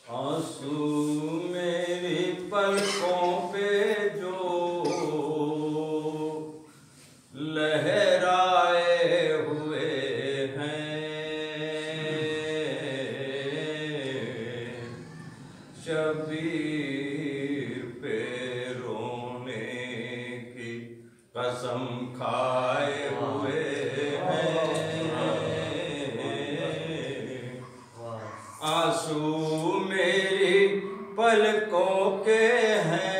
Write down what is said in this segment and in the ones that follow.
Asu پلکوں پہ جو لہرائے ہوئے ہیں، شبیر پہ رونے کی قسم کھائے ہوئے ہیں، آنسو میری پلکوں کے ہیں،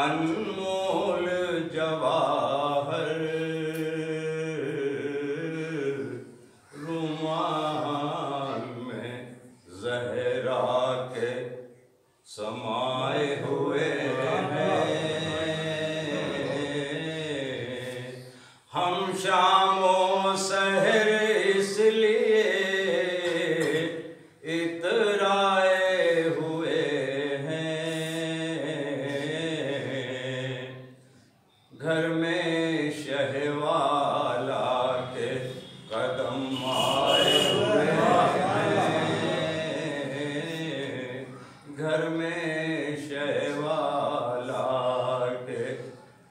انمول جواہر رومال میں زہرا کے سمائے ہوئے ہیں، ہم شام و سحر اس لیے اترائے ہوئے ہیں، گھر میں شہوالا کے قدم آئے ہوئے ہیں، گھر میں شہوالا کے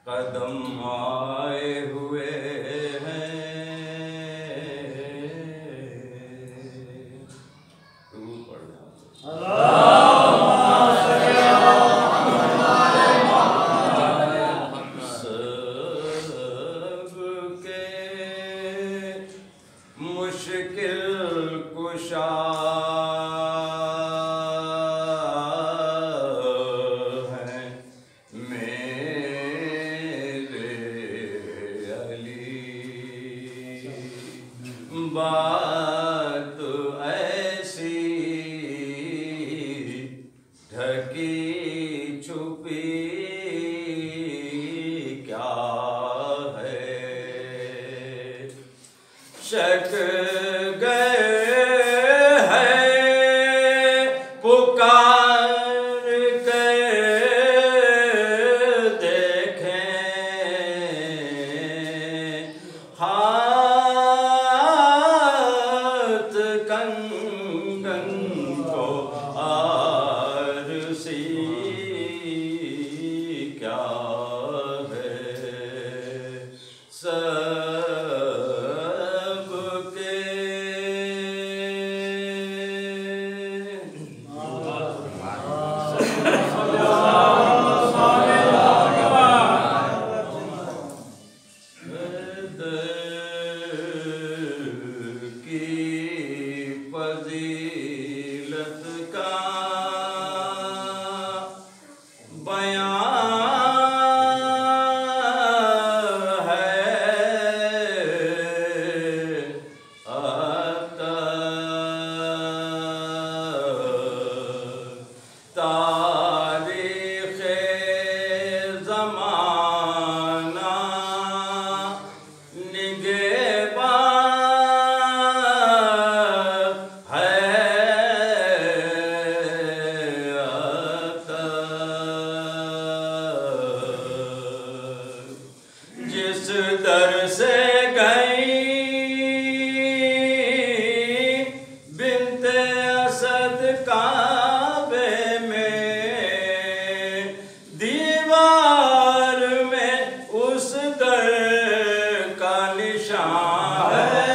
قدم آئے ہوئے ہیں، درود پڑھنا مشکل کشا ہیں میرے علی، بات ایسی ڈھکی چھپی کیا ہے، شک گئے ہیں پکار کے دیکھیں، ہاتھ کنگن کو آرسی کیا ہے، فضیلت کا بیان ہے، تاریخ زمانہ نگہبان جس در سے گئی بنت اسد کعبے میں، دیوار میں اس در کا نشان ہے،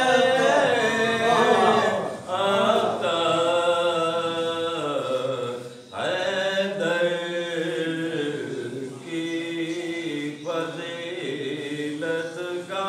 حیدر کی فضیلت کا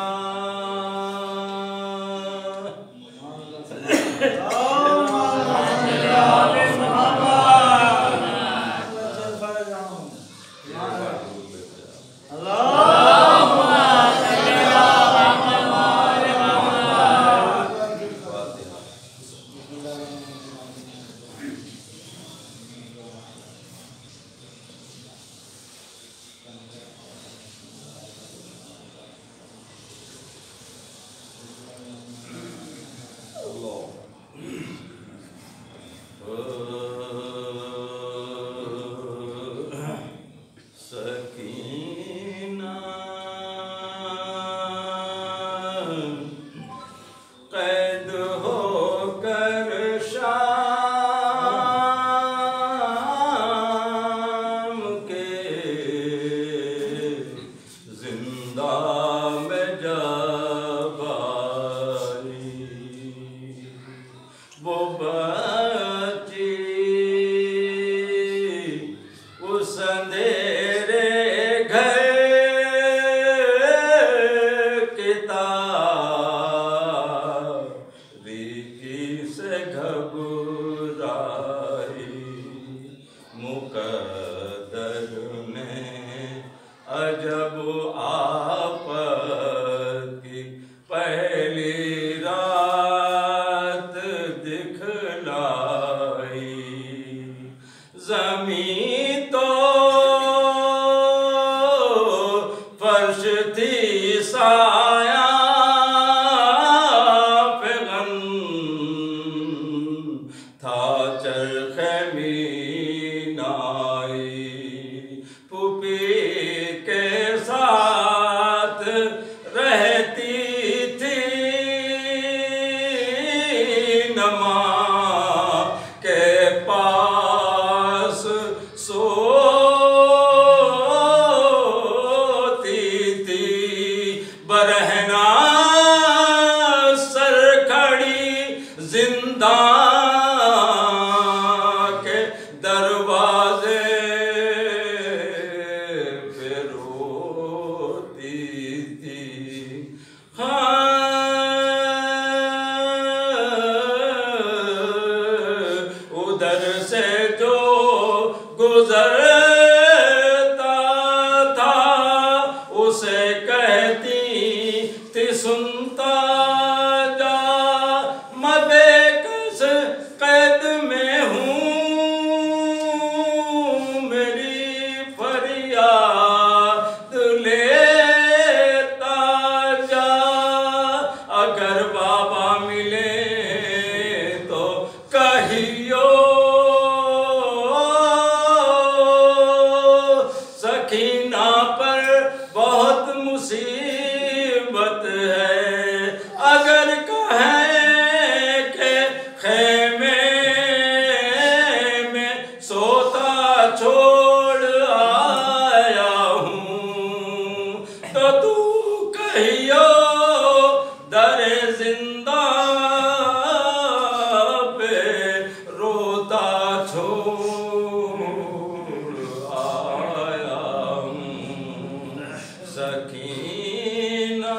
قید ہو کر شام چرخ مینائی پھوپھی کے ساتھ رہتی تھی نماں کے پاس سوتی تھی برہنہ سر کھڑی زندان کے دروازے پہ روتی تھی ادھر سے جو گزرتا تھا اسے کہتی تھی سنتا جا میں بے کس قید میں ہوں میری فریاد لیتا جا اگر بابا ملے تو کہیو سکینہ پر بہت مصیبت ہے اگر کہیں کہ خیمے میں سوتا چھوڑ آیا ہوں تو تو کہیو در زندان پہ روتا چھوڑ آیا ہوں سکینہ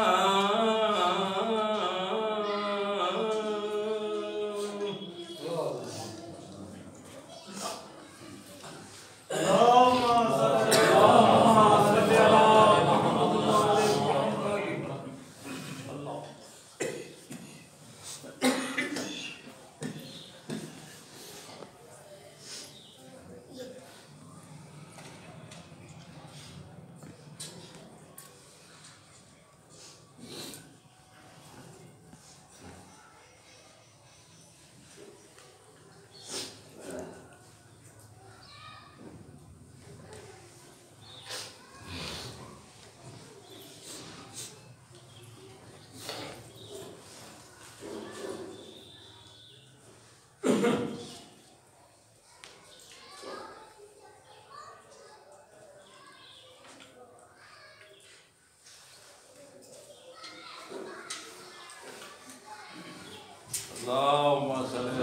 اللہم صلی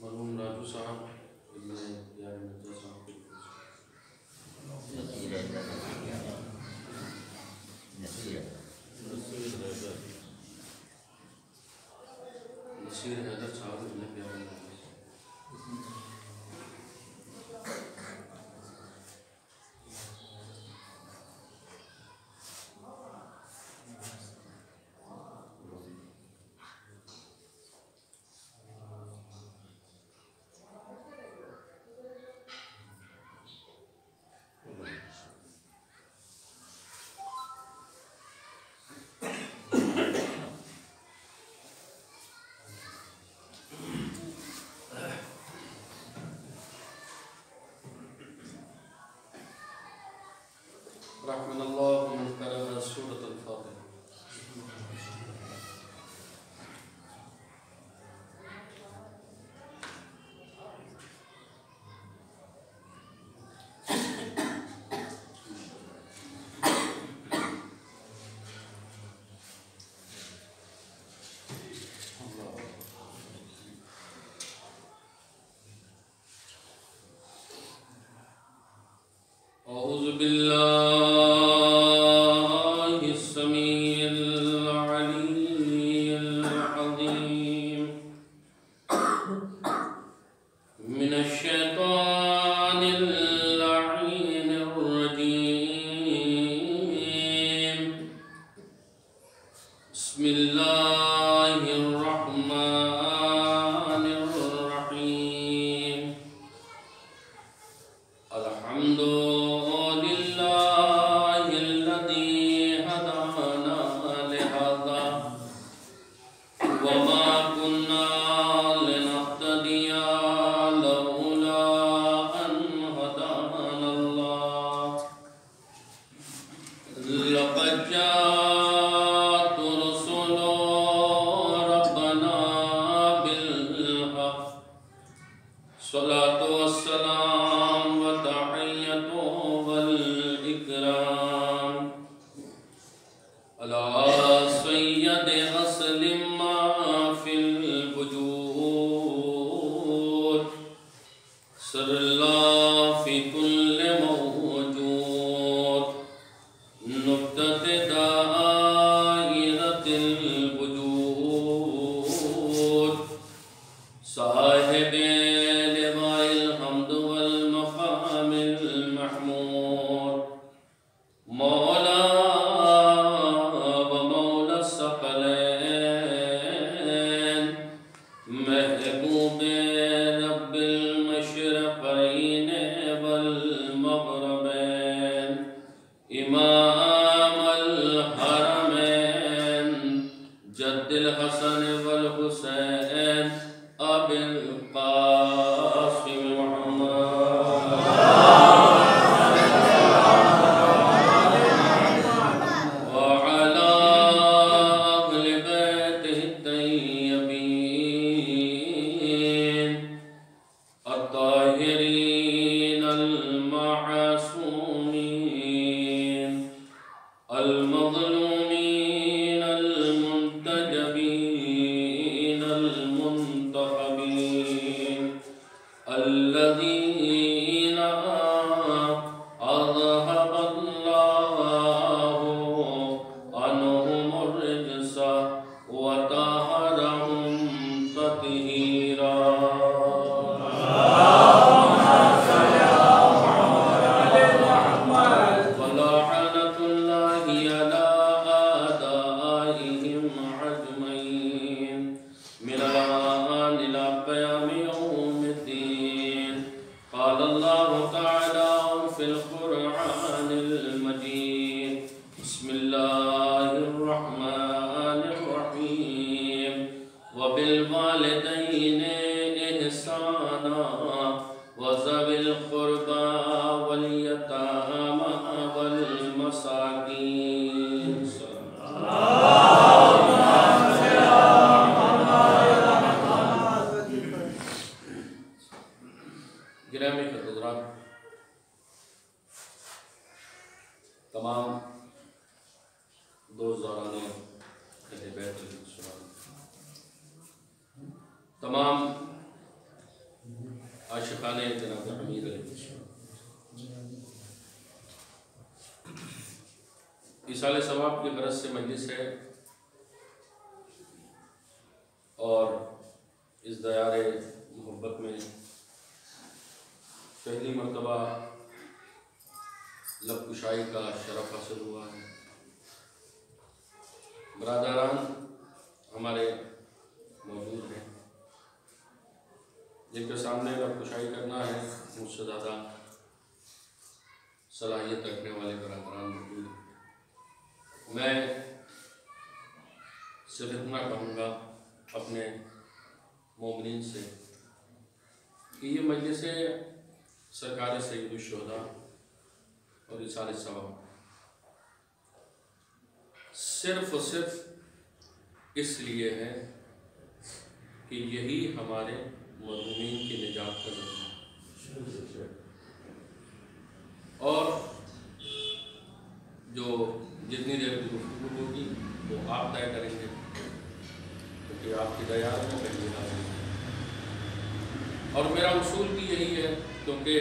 مرحوم راجو صاحب ابن یار مرزا صاحب نصیر حیدر صاحب ابن پیار مرزا رحمن الله من قرأ سورة الفاتحة. بالله السميع العلي العظيم من الشيطان اللعين الرجيم. بسم الله الرحمن الرحيم. الحمد لله الذي هدانا لهذا وما كنا لنهتدي لولا أن هدانا الله. لقد جاءت رسل ربنا بالحق. صلاة والسلام وتحية والإكرام على سيد أصل ما في الوجود. سر الله في كل موجود. نقطة دائرة الوجود. صاحب لواء الحمد والمقام المحمود. مولا ومولى الثقلين. محبوب رب المشرقين والمغربين. إمام الحرمين جد الحسن والحسين أبي القاسم محمد وعلى أهل بيته الطيبين الطاهرين المعصومين المظلومين المنتجبين المنتخبين الذين أذهب الله عنهم الرجس وطهرهم تطهيرا. ولعنة الله على أعدائهم أجمعين من الآن إلى قيام يوم الدين. قال الله تعالى في القرآن المجيد. بسم الله الرحمن الرحيم. وبالوالدين إحسانا وذوي القربى واليتامى والمساكين. گرامی حضرات، تمام دوستان اہل بیت علیہ السلام، تمام عاشقان جناب حمید علیہ السلام، ایصال ثواب کی غرض سے مجلس ہے اور اس دیار محبت میں پہلی مرتبہ لب کشائی کا شرف حاصل ہوا ہے. برادران ہمارے موجود ہیں جن کے سامنے لب کشائی کرنا ہے. مجھ سے زیادہ صلاحیت رکھنے والے برادران موجود ہیں. میں صرف اتنا کہوں گا اپنے مومنین سے کہ یہ مجلس سرکار سید الشہداء اور ایصال ثواب صرف اور صرف اس لیے ہے کہ یہی ہمارے مرحومین کی نجات کا ذریعہ ہے. اور جو جتنی دیر کی گفتگو ہوگی وہ آپ طے کریں گے کیونکہ آپ کی دیار میں پہلی حاضر ہے. اور میرا اصول بھی یہی ہے کیونکہ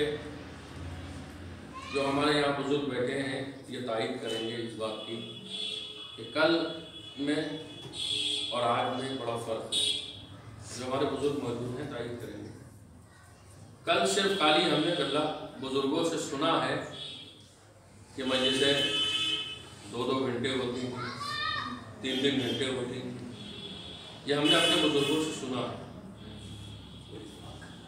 جو ہمارے یہاں بزرگ بیٹھے ہیں یہ تائید کریں گے اس بات کی کہ کل میں اور آج میں بڑا فرق ہے. جو ہمارے بزرگ موجود ہیں تائید کریں گے. کل صرف خالی ہم نے کل بزرگوں سے سنا ہے کہ مجلسیں 2-2 گھنٹے ہوتی ہیں، 3-3 گھنٹے ہوتی ہیں. یہ ہم نے اپنے بزرگوں سے سنا ہے.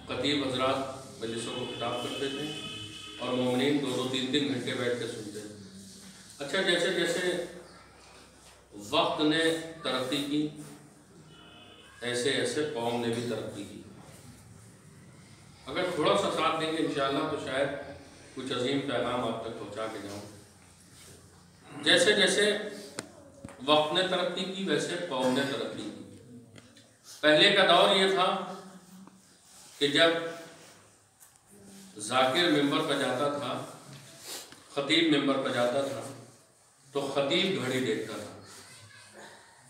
خطیب حضرات مجلسوں کو خطاب کرتے تھے اور مومنین 2-3 گھنٹے بیٹھ کے سنتے تھے. اچھا، جیسے جیسے وقت نے ترقی کی ایسے ایسے قوم نے بھی ترقی کی. اگر تھوڑا سا ساتھ دیں گے انشاءاللہ تو شاید کچھ عظیم پیغام آپ تک پہنچا کے جاؤں. جیسے جیسے وقت نے ترقی کی ویسے قوم نے ترقی کی. پہلے کا دور یہ تھا کہ جب ذاکر ممبر پہ جاتا تھا، خطیب ممبر پہ جاتا تھا تو خطیب گھڑی دیکھتا تھا.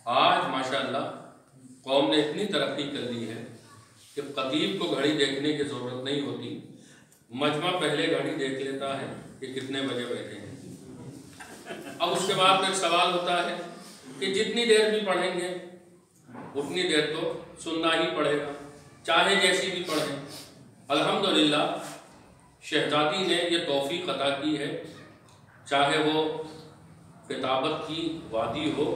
آج ماشاءاللہ قوم نے اتنی ترقی کر لی ہے کہ خطیب کو گھڑی دیکھنے کی ضرورت نہیں ہوتی. مجمع پہلے گھڑی دیکھ لیتا ہے کہ کتنے بجے بیٹھے ہیں. اب اس کے بعد ایک سوال ہوتا ہے کہ جتنی دیر بھی پڑھیں گے اتنی دیر تو سننا ہی پڑے گا، چاہے جیسی بھی پڑھیں. الحمدللہ شہزادی نے یہ توفیق عطا کی ہے، چاہے وہ کتابت کی وادی ہو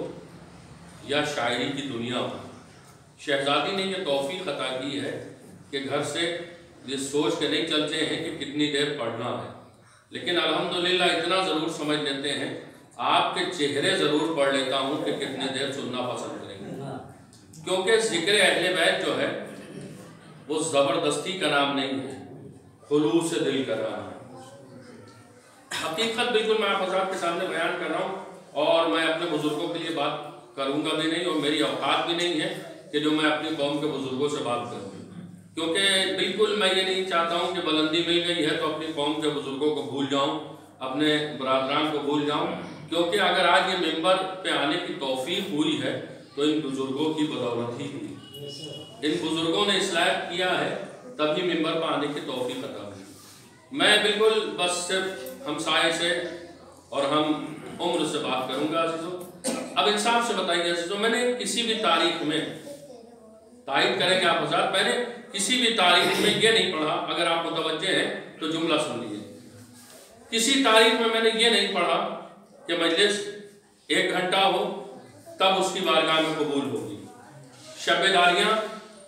یا شاعری کی دنیا ہو. شہزادی نے یہ توفیق عطا کی ہے کہ گھر سے یہ سوچ کے نہیں چلتے ہیں کہ کتنی دیر پڑھنا ہے، لیکن الحمدللہ اتنا ضرور سمجھ لیتے ہیں، آپ کے چہرے ضرور پڑھ لیتا ہوں کہ کتنے دیر سننا پسند کریں گے. کیونکہ ذکر اہل بیت جو ہے وہ زبردستی کا نام نہیں ہے، خلوص سے دل کا نام ہے. حقیقت بالکل میں آپ حضرات کے سامنے بیان کر رہا ہوں اور میں اپنے بزرگوں کے لیے بات کروں گا بھی نہیں اور میری اوقات بھی نہیں ہے کہ جو میں اپنی قوم کے بزرگوں سے بات کروں. کیونکہ بالکل میں یہ نہیں چاہتا ہوں کہ بلندی مل گئی ہے تو اپنی قوم کے بزرگوں کو بھول جاؤں، اپنے برادران کو بھول جاؤں. کیونکہ اگر آج یہ ممبر پہ آنے کی توفیق ہوئی ہے تو ان بزرگوں کی بدولت ہی ہوئی. ان بزرگوں نے اصلاح کیا ہے تبھی ممبر پہ آنے کی توفیق عطا ہوئی. میں بالکل بس صرف ہمسائے سے اور ہم عمر سے بات کروں گا. عزیزوں اب انصاف سے بتائیے عزیزوں، میں نے کسی بھی تاریخ میں تائید کریں گے آپ حضرات، میں نے کسی بھی تاریخ میں یہ نہیں پڑھا، اگر آپ متوجہ ہیں تو جملہ سن لیجیے. کسی تاریخ میں نے یہ نہیں پڑھا کہ مجلس 1 گھنٹہ ہو تب اس کی بارگاہ میں قبول ہوگی، شب داریاں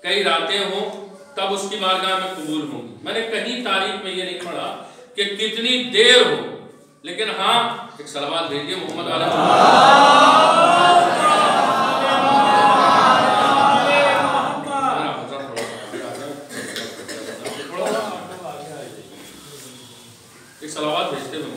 کئی راتیں ہوں تب اس کی بارگاہ میں قبول ہوں گی. میں نے کہیں تاریخ میں یہ نہیں پڑھا کہ کتنی دیر ہو، لیکن ہاں ایک صلوات بھیجیے محمد ایک صلوات بھیجتے ہوئے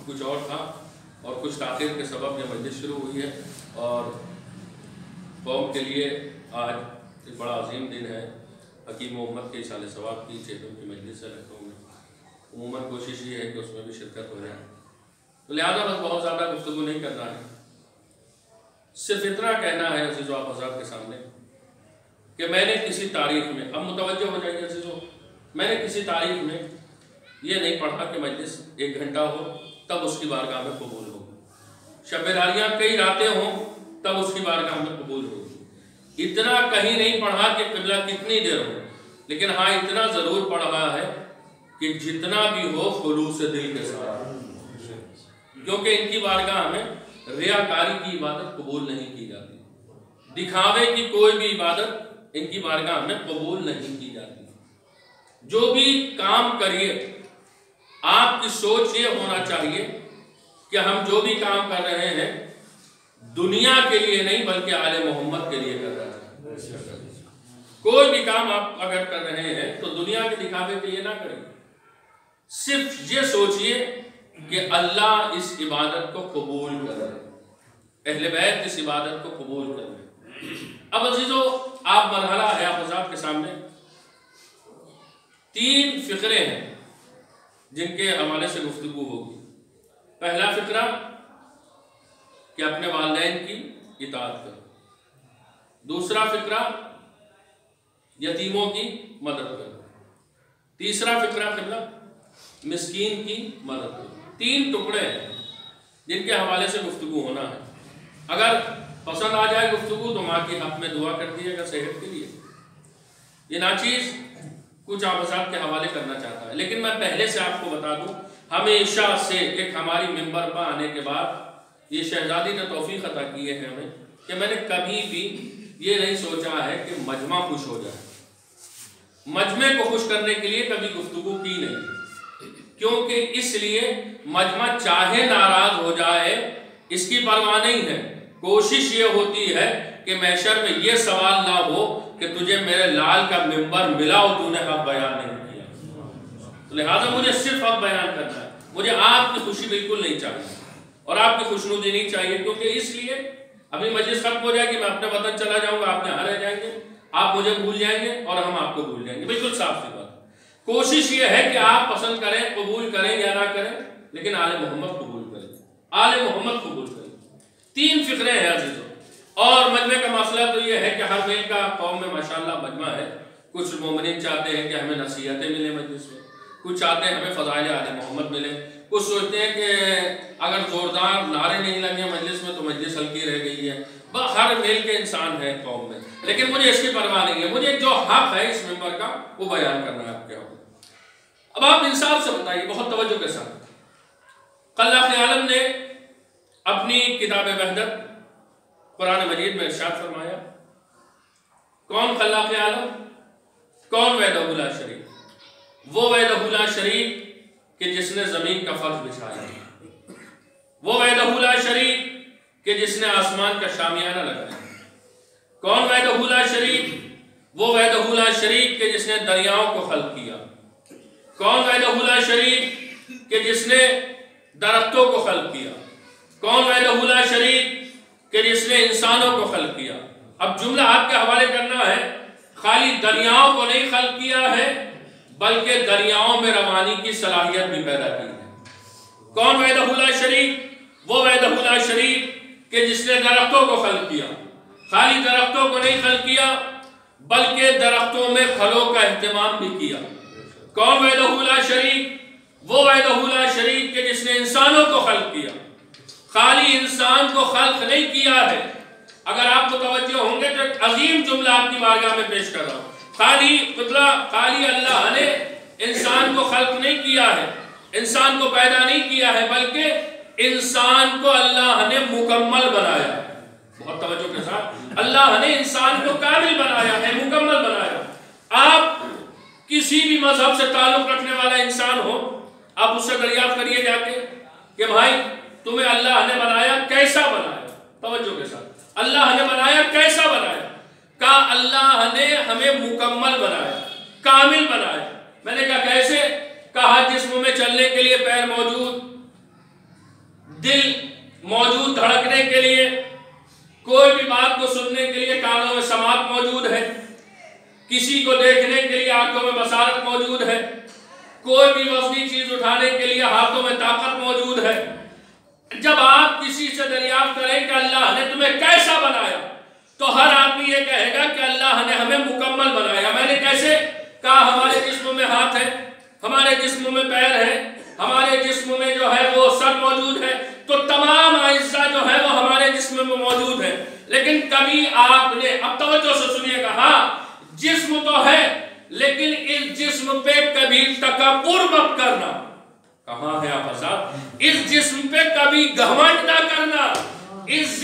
کچھ اور تھا اور کچھ تاخیر کے سبب یہ مجلس شروع ہوئی ہے اور قوم کے لیے آج ایک بڑا عظیم دن ہے. حکیم محمد کے ایصال ثواب کی 6 دن کی مجلس ہے لکھنؤ میں. عموماً کوشش یہ ہے کہ اس میں بھی شرکت ہو جائے، تو لہٰذا بس بہت زیادہ گفتگو نہیں کرنا ہے. صرف اتنا کہنا ہے عزیزو آپ حضرات کے سامنے کہ میں نے کسی تاریخ میں، اب متوجہ ہو جائیے عزیزو، میں نے کسی تاریخ میں یہ نہیں پڑھا کہ مجلس 1 گھنٹہ ہو تب اس کی بارگاہ میں قبول ہوگی، شب داریاں کئی راتیں ہوں تب اس کی بارگاہ میں قبول ہوگی. اتنا کہیں نہیں پڑھا کہ قبلہ کتنی دیر ہو، لیکن ہاں اتنا ضرور پڑھا ہے کہ جتنا بھی ہو خلوص دل کے ساتھ، کیونکہ ان کی بارگاہ میں ریاکاری کی عبادت قبول نہیں کی جاتی، دکھاوے کی کوئی بھی عبادت ان کی بارگاہ میں قبول نہیں کی جاتی. جو بھی کام کریے آپ کی سوچ یہ ہونا چاہیے کہ ہم جو بھی کام کر رہے ہیں دنیا کے لیے نہیں بلکہ آل محمد کے لیے کر رہے ہیں. کوئی بھی کام آپ اگر کر رہے ہیں تو دنیا کے دکھاوے کے لیے نہ کریں، صرف یہ سوچئے کہ اللہ اس عبادت کو قبول کر رہے، اہل بیت اس عبادت کو قبول کر رہے. اب عزیزو آپ مرحلہ ہے آپ حضرات کے سامنے 3 فقرے ہیں جن کے حوالے سے گفتگو ہوگی۔ پہلا فقرہ کہ اپنے والدین کی اطاعت کرو، دوسرا فقرہ یتیموں کی مدد کرو، تیسرا فقرہ قبلہ مسکین کی مدد کرو۔ 3 ٹکڑے ہیں جن کے حوالے سے گفتگو ہونا ہے۔ اگر پسند آ جائے گفتگو تو ماں کی حق میں دعا کر دیے گا صحت کے لیے۔ یہ ناچیز کچھ آپ حضرات کے حوالے کرنا چاہتا ہے، لیکن میں پہلے سے آپ کو بتا دوں، ہمیشہ سے ایک ہماری ممبر پر آنے کے بعد یہ شہزادی نے توفیق عطا کی ہے ہمیں کہ میں نے کبھی بھی یہ نہیں سوچا ہے کہ مجمع خوش ہو جائے۔ مجمع کو خوش کرنے کے لیے کبھی گفتگو کی نہیں، کیونکہ اس لیے مجمع چاہے ناراض ہو جائے اس کی پرواہ نہیں ہے۔ کوشش یہ ہوتی ہے کہ محشر میں یہ سوال نہ ہو کہ تجھے میرے لال کا ممبر ملا اور تو نے حق بیان نہیں کیا، تو لہٰذا مجھے صرف حق بیان کرنا ہے۔ مجھے آپ کی خوشی بالکل نہیں چاہیے اور آپ کی خوشنودی نہیں چاہیے، کیونکہ اس لیے ابھی مجلس ختم ہو جائے گی، میں اپنے وطن چلا جاؤں گا، آپ یہاں رہ جائیں گے، آپ مجھے بھول جائیں گے اور ہم آپ کو بھول جائیں گے، بالکل صاف سی بات۔ کوشش یہ ہے کہ آپ پسند کریں، قبول کریں یا نہ کریں، لیکن آل محمد قبول کریں، آل محمد قبول کریں۔ 3 فقرے ہیں عزیزوں، اور مجمع کا مسئلہ تو یہ ہے کہ ہر میل کا قوم میں ماشاءاللہ مجمع ہے۔ کچھ مومنین چاہتے ہیں کہ ہمیں نصیحتیں ملیں مجلس میں، کچھ چاہتے ہیں ہمیں فضائل آل محمد ملے، کچھ سوچتے ہیں کہ اگر زوردار نعرے نہیں لگے مجلس میں تو مجلس ہلکی رہ گئی ہے۔ ہر میل کے انسان ہے قوم میں، لیکن مجھے اس کی پرواہ نہیں ہے، مجھے جو حق ہے اس ممبر کا وہ بیان کرنا ہے آپ کے حق۔ اب آپ انصاف سے بتائیے، بہت توجہ کے ساتھ، خلاق عالم نے اپنی کتاب وحدت قرآن مجید میں ارشاد فرمایا، کون خلاق عالم؟ کون وحدہ لا شریک؟ وہ وحدہ لا شریک کہ جس نے زمین کا فرش بچھایا، وہ وحدہ لا شریک کہ جس نے آسمان کا شامیانہ لگایا۔ کون وحدہ لا شریک؟ وہ وحدہ لا شریک کہ جس نے دریاؤں کو خلق کیا۔ کون وحدہ لا شریک کہ جس نے درختوں کو خلق کیا۔ کون وحدہ لا شریک کہ جس نے انسانوں کو خلق کیا۔ اب جملہ آپ کے حوالے کرنا ہے، خالی دریاؤں کو نہیں خلق کیا ہے بلکہ دریاؤں میں روانی کی صلاحیت بھی پیدا کی ہے۔ کون وحدہ لا شریک؟ وہ وحدہ لا شریک کہ جس نے درختوں کو خلق کیا، خالی درختوں کو نہیں خلق کیا بلکہ درختوں میں پھلوں کا اہتمام بھی کیا۔ کون وحدہ لا شریک؟ وہ وحدہ لا شریک کہ جس نے انسانوں کو خلق کیا، خالی انسان کو خلق نہیں کیا ہے۔ اگر آپ کو توجہ ہوں گے تو ایک عظیم جملہ آپ کی بارگاہ میں پیش کر رہا ہوں، خالی اللہ نے انسان کو خلق نہیں کیا ہے، انسان کو پیدا نہیں کیا ہے، بلکہ انسان کو اللہ نے مکمل بنایا ہے۔ بہت توجہ کے ساتھ، اللہ نے انسان کو کامل بنایا ہے، مکمل بنایا۔ آپ کسی بھی مذہب سے تعلق رکھنے والا انسان ہو، آپ اس سے دریافت کریے جا کے کہ بھائی تمہیں اللہ نے بنایا کیسا بنایا؟ توجہ کے ساتھ، اللہ نے بنایا کیسا بنایا؟ کہا اللہ نے ہمیں مکمل بنایا، کامل بنایا۔ میں نے کہا کیسے؟ کہا جسم میں چلنے کے لیے پیر موجود، دل موجود دھڑکنے کے لیے، کوئی بھی بات کو سننے کے لیے کانوں میں سماعت موجود ہے، کسی کو دیکھنے کے لیے آنکھوں میں بصارت موجود ہے، کوئی بھی وزنی چیز اٹھانے کے لیے ہاتھوں میں طاقت موجود ہے۔ جب آپ کسی سے دریافت کریں کہ اللہ نے تمہیں کیسا بنایا تو ہر آدمی یہ کہے گا کہ اللہ نے ہمیں مکمل بنایا۔ میں نے کیسے؟ کہا ہمارے جسم میں ہاتھ ہے، ہمارے جسم میں پیر ہے، ہمارے جسم میں جو ہے وہ سر موجود ہے، تو تمام اعضاء جو ہے وہ ہمارے جسم میں موجود ہے۔ لیکن کبھی آپ نے، اب توجہ سے سنیے گا، ہاں جسم تو ہے لیکن اس جسم پہ کبھی تکبر مت کرنا۔ کہاں ہے آپ حضرات؟ اس جسم پہ کبھی گھمنڈ نہ کرنا، اس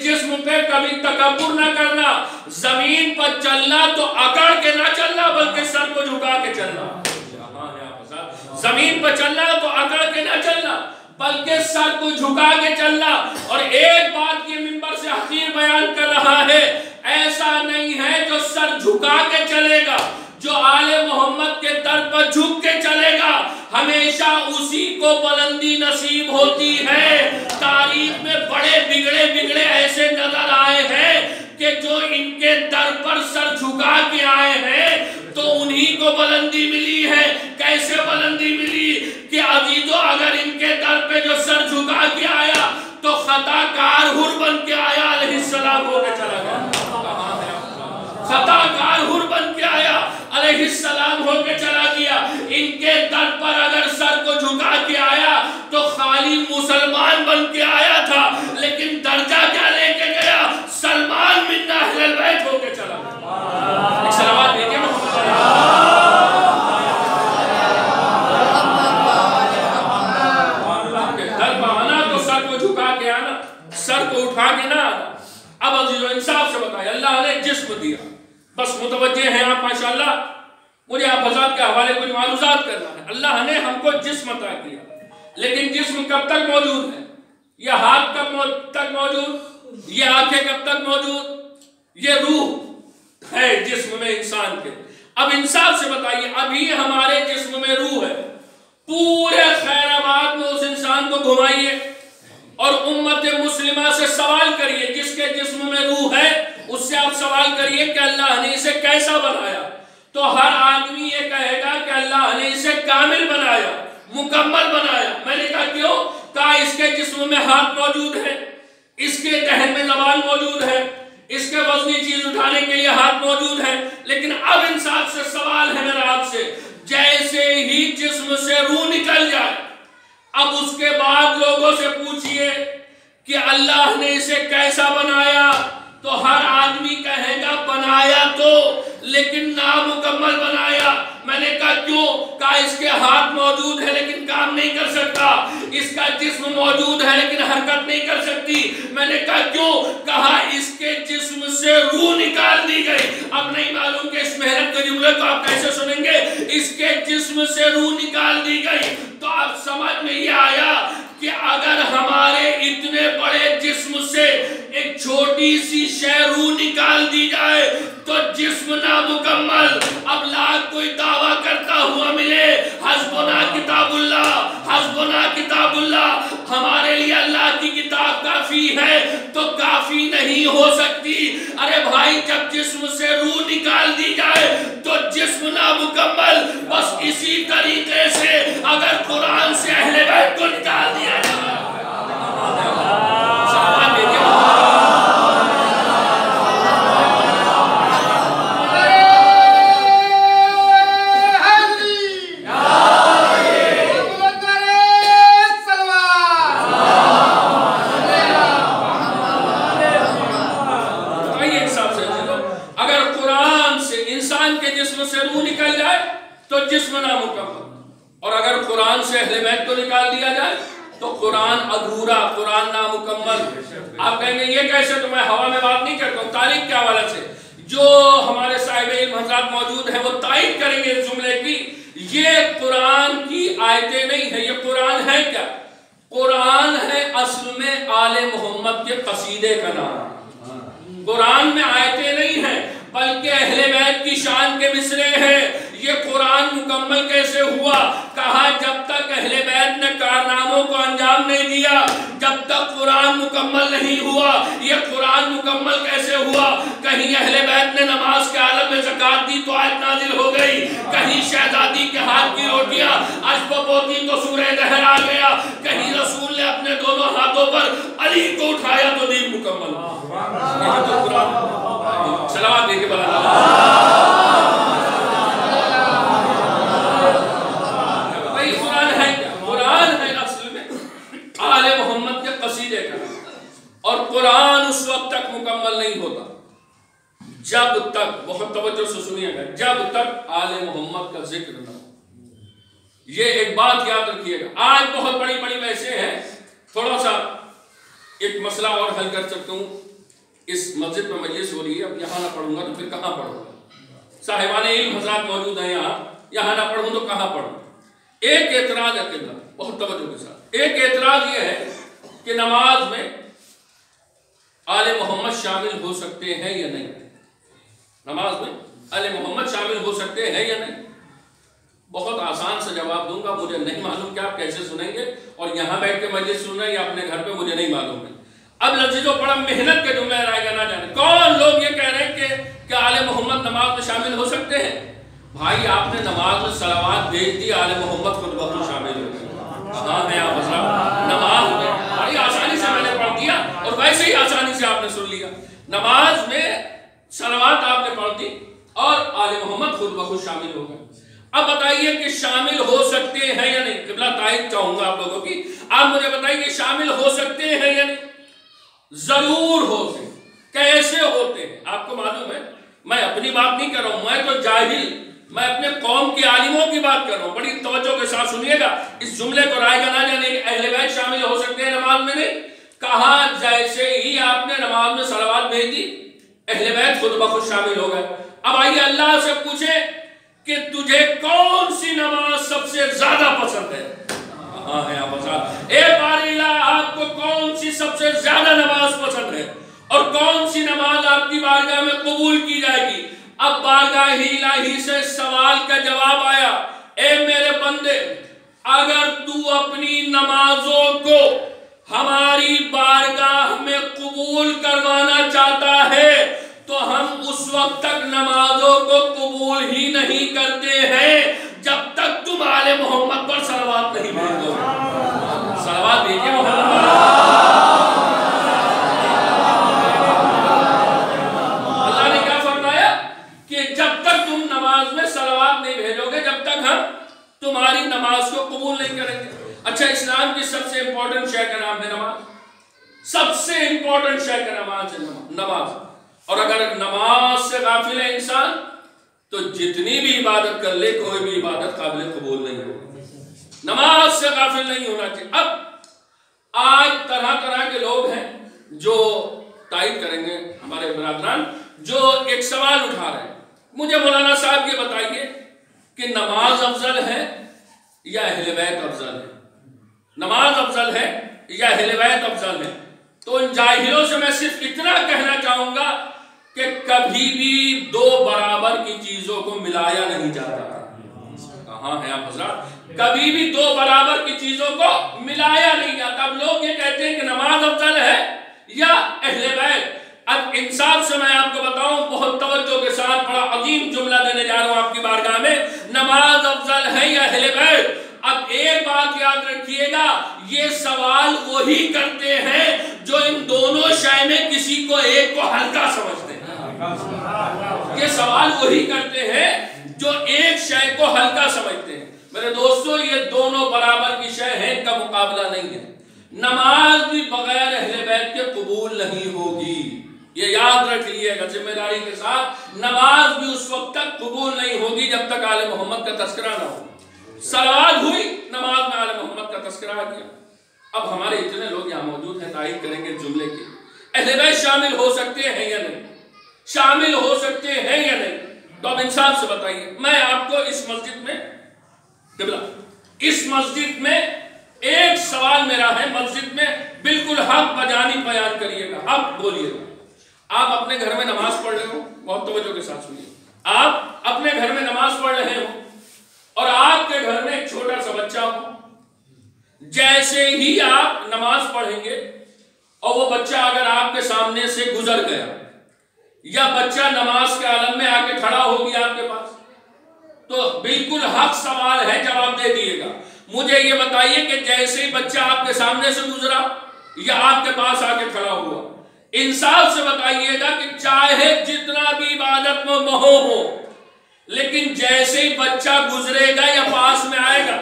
جسم پہ کبھی تکبر نہ کرنا۔ زمین پر چلنا تو اکڑ کے نہ چلنا بلکہ سر کو جھکا کے چلنا۔ کہاں ہے آپ حضرات؟ زمین پر چلنا تو اکڑ کے نہ چلنا بلکہ سر کو جھکا کے چلنا۔ اور ایک بات یہ منبر سے حقیر بیان کر رہا ہے، ایسا نہیں ہے جو سر جھکا کے چلے گا، جو آل محمد کے در پر جھک کے چلے گا ہمیشہ اسی کو بلندی نصیب ہوتی ہے۔ تاریخ میں بڑے بگڑے ایسے نظر آئے ہیں کہ جو ان کے در پر سر جھکا کے آئے ہیں تو انہی کو کو بلندی ملی ہے. کیسے بلندی ملی کہ عزیزو اگر ان کے در پہ جو سر جھکا کے آیا تو خطا کار حر بن کے آیا علیہ السلام ہو کے چلا گیا. خطا کار حر بن کے آیا علیہ السلام ہو کے چلا گیا. ان کے در پر اگر سر کو جھکا کے آیا تو خالی مسلمان بن کے آیا تھا لیکن درجہ کیا لے کے گیا؟ سلمان من اہل البیت ہو کے چلا گیا. ایک سلوات دیکھیں سر کو اٹھا کے نہ آنا. اب عزیز و انصاف سے بتائیں اللہ نے جسم دیا، بس متوجہ ہیں آپ ماشاءاللہ، مجھے آپ حضرات کے حوالے کچھ معلومات کرنا ہے. اللہ نے ہم کو جسم عطا کیا لیکن جسم کب تک موجود ہے؟ یہ ہاتھ کب تک موجود؟ یہ آنکھیں کب تک موجود؟ یہ روح ہے جسم میں انسان کے. اب انصاف سے بتائیے ابھی ہمارے جسم میں روح ہے، پورے خیر آباد میں اس انسان کو گھمائیے اور امت مسلمہ سے سوال کریے، جس کے جسم میں روح ہے اس سے آپ سوال کریے کہ اللہ نے اسے کیسا بنایا، تو ہر آدمی یہ کہے گا کہ اللہ نے اسے کامل بنایا، مکمل بنایا. میں نے کہا کیوں؟ کہا اس کے جسم میں ہاتھ موجود ہے، اس کے ذہن میں زبان موجود ہے، اس کے وزنی چیز اٹھانے کے لیے ہاتھ موجود ہے. لیکن اب انصاف سے سوال ہے میرا آپ سے، جیسے ہی جسم سے روح نکل جائے اب اس کے بعد لوگوں سے پوچھئے کہ اللہ نے اسے کیسا بنایا، تو ہر آدمی کہے گا بنایا تو لیکن نامکمل بنایا. میں نے کہا کیوں؟ کہا اس کے ہاتھ موجود ہے لیکن کام نہیں کر سکتا، اس کا جسم موجود ہے لیکن حرکت نہیں کر سکتی. میں نے کہا کیوں؟ کہا اس کے جسم سے روح نکال دی گئی. اب نہیں معلوم کہ اس محنت کے جملے کو آپ کیسے سنیں گے. اس کے جسم سے روح نکال دی گئی. تو اب سمجھ میں یہ آیا کہ اگر ہمارے اتنے بڑے جسم سے ایک چھوٹی سی شے روح نکال دی جائے تو جسم نامکمل. اب لاکھ کوئی دعویٰ کرتا ہوا ملے حسبنا کتاب اللہ، حسبنا کتاب اللہ، ہمارے لیے اللہ کی کتاب کافی ہے، تو کافی نہیں ہو سکتی. ارے بھائی جب جسم سے روح نکال دی جائے تو جسم نامکمل. بس اسی طریقے سے اگر قرآن سے اہل بیت کو نکال دیا جائے جسم نامکمل، اور اگر قرآن سے اہل بیت کو نکال دیا جائے تو قرآن ادھورا، قرآن نامکمل. آپ کہیں گے یہ کیسے؟ تو میں ہوا میں بات نہیں کرتا ہوں، تاریخ کے حوالے سے جو ہمارے صاحب علم حضرات موجود ہیں وہ تائید کریں گے اس جملے کی. یہ قرآن کی آیتیں نہیں ہیں، یہ قرآن ہے کیا؟ قرآن ہے اصل میں آل محمد کے قصیدے کا نام. قرآن میں آیتیں نہیں ہیں بلکہ اہل بیت کی شان کے مصرے ہیں. یہ قرآن مکمل کیسے ہوا؟ کہا جب تک اہل بیت نے کارناموں کو انجام نہیں دیا جب تک قرآن مکمل نہیں ہوا. یہ قرآن مکمل کیسے ہوا؟ کہیں اہل بیت نے نماز کے عالم میں زکات دی تو آیت نازل ہو گئی، کہیں شہزادی کے ہاتھ کی روٹیاں اشب پوتی تو سورہ دہر آ گیا، کہیں رسول نے اپنے دونوں ہاتھوں پر علی کو اٹھایا تو دین مکمل. یہ تو قرآن. سلام دیکھے بلا اور قرآن اس وقت تک مکمل نہیں ہوتا جب تک، بہت توجہ سے سنیے گا، جب تک آل محمد کا ذکر نہ ہو. یہ ایک بات یاد رکھیے گا. آج بہت بڑی بڑی ویسے ہیں، تھوڑا سا ایک مسئلہ اور حل کر سکتا ہوں. اس مسجد میں مجلس ہو رہی ہے، اب یہاں نہ پڑھوں گا تو پھر کہاں پڑھوں گا؟ صاحبان علم حضرات موجود ہیں یہاں نہ پڑھوں تو کہاں پڑھوں؟ ایک اعتراض ہے کہ بہت توجہ کے ساتھ، ایک اعتراض یہ ہے کہ نماز میں آل محمد شامل ہو سکتے ہیں یا نہیں؟ نماز میں آل محمد شامل ہو سکتے ہیں یا نہیں؟ بہت آسان سے جواب دوں گا، مجھے نہیں معلوم کہ آپ کیسے سنیں گے اور یہاں بیٹھ کے مجلس سن رہے ہیں یا اپنے گھر پہ، مجھے نہیں معلوم ہے. اب لفظوں بڑا محنت کے جملے رائے گا نہ جانے کون لوگ یہ کہہ رہے ہیں کہ آل محمد نماز میں شامل ہو سکتے ہیں. بھائی آپ نے نماز میں صلوات بھیج دی، آل محمد خود بخود شامل ہو گئے. کہاں ہے آپ حضرات؟ نماز میں بڑی آسانی سے میں نے پڑھ دیا اور ویسے ہی آسانی سے آپ نے سن لیا. نماز میں صلوات آپ نے پڑھ دی اور آل محمد خود بخود شامل ہو گئے. اب بتائیے کہ شامل ہو سکتے ہیں یا نہیں؟ قبلہ تائید چاہوں گا آپ لوگوں کی. آپ مجھے بتائیے کہ شامل ہو سکتے ہیں یا نہیں؟ ضرور ہو سکتے. کیسے ہوتے ہیں؟ آپ کو معلوم ہے، میں اپنی بات نہیں کر رہا ہوں، میں تو جاہل، میں اپنے قوم کے عالموں کی بات کر رہا ہوں. بڑی توجہ کے ساتھ سنیے گا، اس جملے کو رائے گا نہ جانے کہ اہل بیت شامل ہو سکتے ہیں نماز میں. نہیں کہا، جیسے ہی آپ نے نماز میں صلوات بھیج دی اہل بیت خود بخود شامل ہو گئے. اب آئیے اللہ سے پوچھیں کہ تجھے کون سی نماز سب سے زیادہ پسند ہے؟ کہاں ہے آپ حضرات؟ اے باری اللہ، آپ کو کون سی سب سے زیادہ نماز پسند ہے اور کون سی نماز آپ کی بارگاہ میں قبول کی جائے گی؟ اب بارگاہ الہی سے سوال کا جواب آیا، اے میرے بندے، اگر تو اپنی نمازوں کو ہماری بارگاہ میں قبول کروانا چاہتا ہے تو ہم اس وقت تک نمازوں کو قبول ہی نہیں کرتے ہیں جب تک تم آل محمد پر صلوات نہیں بھیجو. صلوات بھیجیے محمد. اللہ نے کیا فرمایا کہ جب تک تم نماز میں صلوات نہیں بھیجو گے جب تک ہم تمہاری نماز کو قبول نہیں کریں گے. اچھا، اسلام کی سب سے امپورٹنٹ شے کا نام ہے نماز. سب سے امپورٹنٹ شے کا نماز ہے نماز. اور اگر نماز سے غافل ہے انسان تو جتنی بھی عبادت کر لے کوئی بھی عبادت قابل قبول نہیں ہوگی. نماز سے غافل نہیں ہونا چاہیے. اب آج طرح طرح کے لوگ ہیں جو تائید کریں گے ہمارے برادران، جو ایک سوال اٹھا رہے ہیں. مجھے مولانا صاحب یہ بتائیے کہ نماز افضل ہے یا اہل بیت افضل ہے؟ نماز افضل ہے یا اہل بیت افضل ہے؟ تو ان جاہلوں سے میں صرف اتنا کہنا چاہوں گا کہ کبھی بھی دو برابر کی چیزوں کو ملایا نہیں جاتا. کہاں ہے آپ حضرات؟ کبھی بھی دو برابر کی چیزوں کو ملایا نہیں جاتا. اب لوگ یہ کہتے ہیں کہ نماز افضل ہے یا اہل بیت. اب انصاف سے میں آپ کو بتاؤں، بہت توجہ کے ساتھ بڑا عظیم جملہ دینے جا رہا ہوں آپ کی بارگاہ میں. نماز افضل ہے یا اہل بیت؟ اب ایک بات یاد رکھیے گا، یہ سوال وہی کرتے ہیں جو ان دونوں شے میں کسی کو ایک کو ہلکا سمجھتے ہیں. یہ سوال وہی کرتے ہیں جو ایک شے کو ہلکا سمجھتے ہیں. میرے دوستو، یہ دونوں برابر کی شے ہیں، ان کا مقابلہ نہیں ہے. نماز بھی بغیر اہل بیت کے قبول نہیں ہوگی، یہ یاد رکھ لیے گا ذمہ داری کے ساتھ. نماز بھی اس وقت تک قبول نہیں ہوگی جب تک آل محمد کا تذکرہ نہ ہو. صلوات ہوئی، نماز میں آل محمد کا تذکرہ آ گیا. اب ہمارے اتنے لوگ یہاں موجود ہیں، تائید کریں گے جملے کی. اہل بیت شامل ہو سکتے ہیں یا نہیں؟ شامل ہو سکتے ہیں یا نہیں؟ تو اب انصاف سے بتائیے. میں آپ کو اس مسجد میں ایک سوال میرا ہے، مسجد میں بالکل حق بجانی بیان کریے گا، حق بولیے گا. آپ اپنے گھر میں نماز پڑھ رہے ہو، بہت توجہ کے ساتھ سنیے. آپ اپنے گھر میں نماز پڑھ رہے ہو اور آپ کے گھر میں ایک چھوٹا سا بچہ ہو. جیسے ہی آپ نماز پڑھیں گے اور وہ بچہ اگر آپ کے سامنے سے گزر گیا یا بچہ نماز کے عالم میں آ کے کھڑا ہو گیا آپ کے پاس، تو بالکل حق سوال ہے، جواب دے دیے گا. مجھے یہ بتائیے کہ جیسے ہی بچہ آپ کے سامنے سے گزرا یا آپ کے پاس آ کے کھڑا ہوا، انصاف سے بتائیے گا کہ چاہے جتنا بھی عبادت میں مہو ہو، لیکن جیسے ہی بچہ گزرے گا یا پاس میں آئے گا،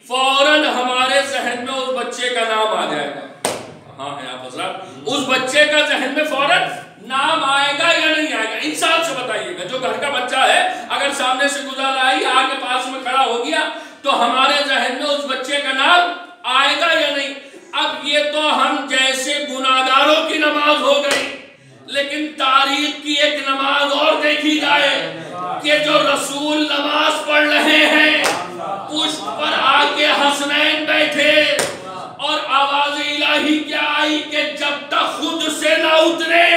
فوراً ہمارے ذہن میں اس بچے کا نام آ جائے گا. ہاں ہے آپ حضرات؟ اس بچے کا ذہن میں فوراً نام آئے گا یا نہیں آئے گا؟ انصاف سے بتائیے گا. جو گھر کا بچہ ہے اگر سامنے سے گزر آئی آ کے پاس میں کھڑا ہو گیا تو ہمارے ذہن میں اس بچے کا نام آئے گا یا نہیں؟ اب یہ تو ہم جیسے گناہگاروں کی نماز ہو گئی، لیکن تاریخ کی ایک نماز اور دیکھی جائے کہ جو رسول نماز پڑھ رہے ہیں، پشت پر آ کے حسنین بیٹھے اور آواز الہی کیا آئی کہ جب تک خود سے نہ اترے،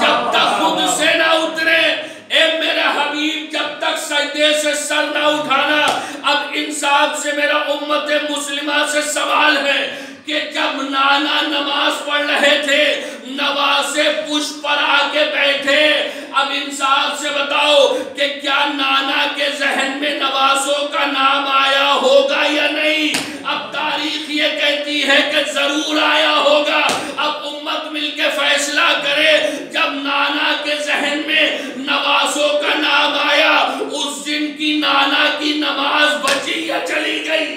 جب تک خود سے نہ اترے، اے میرے حبیب جب تک سجدے سے سر نہ اٹھانا. اب انصاف سے میرا امت مسلمہ سے سوال ہے کہ جب نانا نماز پڑھ رہے تھے، نواسے پشت پر آ کے بیٹھے، اب انصاف سے بتاؤ کہ کیا نانا کے ذہن میں نوازوں کا نام آیا ہوگا یا نہیں؟ اب تاریخ یہ کہتی ہے کہ ضرور آیا ہوگا۔ اب امت مل کے فیصلہ کرے، جب نانا کے ذہن میں نوازوں کا نام آیا، اس دن کی نانا کی نماز بچی یا چلی گئی؟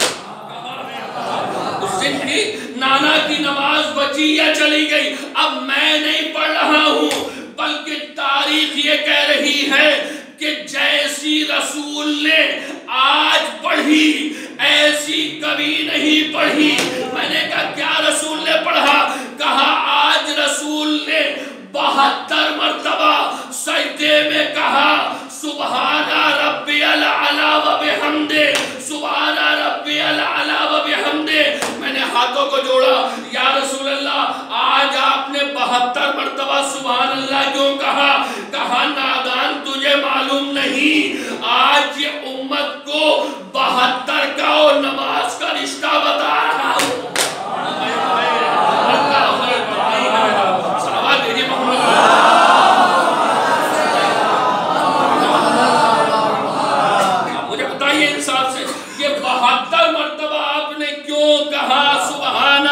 اس دن کی نانا کی نماز بچی یا چلی گئی؟ اب میں نہیں پڑھ رہا ہوں، بلکہ تاریخ یہ کہہ رہی ہے کہ جیسی رسول نے آج پڑھی ایسی کبھی نہیں پڑھی۔ میں نے کہا کیا رسول نے پڑھا؟ کہا آج رسول نے 72 مرتبہ سجدے میں کہا سبحان ربی الاعلی و بحمدہ، سبحان ربی الاعلی و بحمدہ۔ میں نے ہاتھوں کو جوڑا، یا رسول اللہ آج آپ نے 72 مرتبہ سبحان اللہ کیوں کہا؟ کہا نادان تجھے معلوم نہیں، آج یہ امت کو 72 کا اور نماز کا رشتہ بتا رہا ہوں۔ مجھے بتائیے انصاف سے، یہ 72 مرتبہ آپ نے کیوں کہا سبحان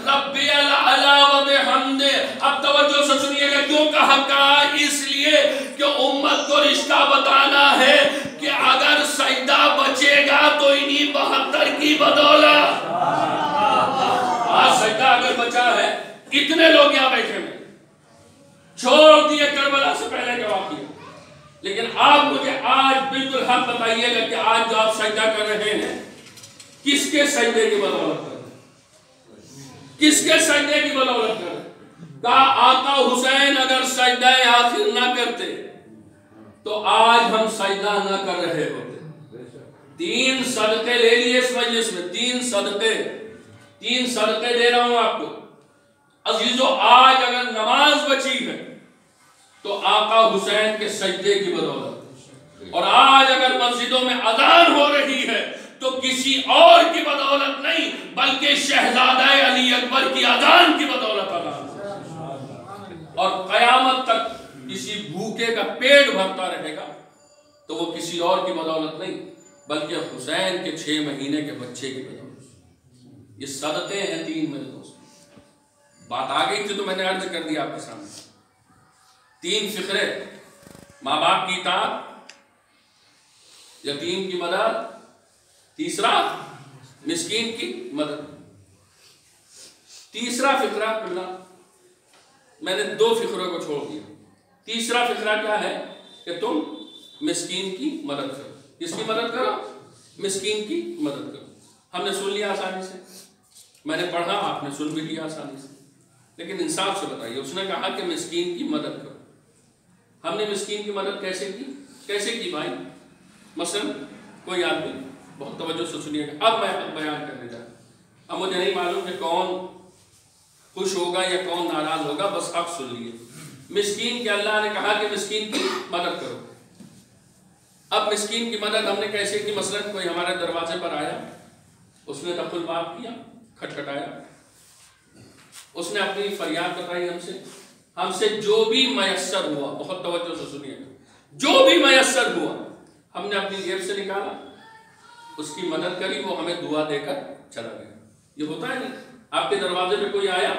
ربی الاعلی و بحمدہ؟ اب توجہ سے سنیے گا کیوں کہا؟ کہا اس لیے کہ امت کو رشتہ بتانا ہے کہ اگر سجدہ بچے گا تو انہی 72 کی بدولت۔ آج سجدہ اگر بچا ہے، اتنے لوگ یہاں بیٹھے ہیں، چھوڑ دیے کربلا سے پہلے کے واقعے، لیکن آپ مجھے آج بالکل حق بتائیے گا کہ آج جو آپ سجدہ کر رہے ہیں کس کے سجدے کی بدولت کر رہے ہیں؟ کس کے سجدے کی بدولت کر رہے ہیں؟ کہا آقا حسین اگر سجدہ آخر نہ کرتے تو آج ہم سجدہ نہ کر رہے ہوتے۔ 3 صدقے لے لیے اس مجلس میں، 3 صدقے دے رہا ہوں آپ کو عزیزو۔ آج اگر نماز بچی ہے تو آقا حسین کے سجدے کی بدولت، اور آج اگر مسجدوں میں اذان ہو رہی ہے تو کسی اور کی بدولت نہیں بلکہ شہزادہ علی اکبر کی اذان کی بدولت اذان، اور قیامت تک کسی بھوکے کا پیٹ بھرتا رہے گا تو وہ کسی اور کی بدولت نہیں بلکہ حسین کے 6 مہینے کے بچے کی بدولت۔ یہ صدقے ہیں 3 میرے دوست۔ بات آ گئی تھی تو میں نے عرض کر دیا آپ کے سامنے۔ 3 فقرے، ماں باپ کی اطاعت، یتیم کی مدد، تیسرا مسکین کی مدد۔ تیسرا فقرہ پڑھنا، میں نے 2 فقروں کو چھوڑ دیا۔ تیسرا فقرہ کیا ہے کہ تم مسکین کی مدد کرو۔ کس کی مدد کرو؟ مسکین کی مدد کرو۔ ہم نے سن لیا آسانی سے، میں نے پڑھا، آپ نے سن بھی لیا آسانی سے، لیکن انصاف سے بتائیے، اس نے کہا کہ مسکین کی مدد کرو۔ ہم نے مسکین کی مدد کیسے کی بھائی؟ مثلا کوئی آدمی، بہت توجہ سے سنیے گا، اب میں بیان کرنے جا رہا ہوں۔ اب مجھے نہیں معلوم کہ کون خوش ہوگا یا کون ناراض ہوگا، بس اب سن لیے۔ مسکین کے اللہ نے کہا کہ مسکین کی مدد کرو۔ اب مسکین کی مدد ہم نے کیسے کی؟ مثلا کوئی ہمارے دروازے پر آیا، اس نے دخل باب کیا، کھٹکھٹایا، اس نے اپنی فریاد بتائی ہم سے جو بھی میسر ہوا، بہت توجہ سے سنیے گا، جو بھی میسر ہوا ہم نے اپنی جیب سے نکالا، اس کی مدد کری، وہ ہمیں دعا دے کر چلا گیا۔ یہ ہوتا ہے نہیں؟ آپ کے دروازے پہ کوئی آیا،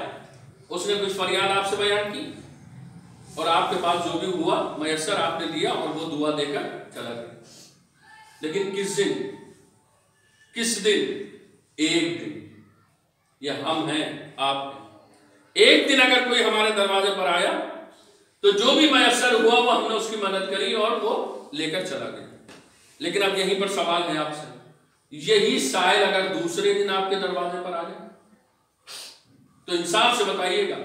اس نے کچھ فریاد آپ سے بیان کی اور آپ کے پاس جو بھی ہوا میسر آپ نے دیا اور وہ دعا دے کر چلا گیا۔ لیکن کس دن؟ ایک دن، یہ ہم ہیں آپ ہیں۔ ایک دن اگر کوئی ہمارے دروازے پر آیا تو جو بھی میسر ہوا وہ ہم نے اس کی مدد کری اور وہ لے کر چلا گیا۔ لیکن اب یہیں پر سوال ہے آپ سے، یہی سائل اگر دوسرے دن آپ کے دروازے پر آ جائے تو انصاف سے بتائیے گا،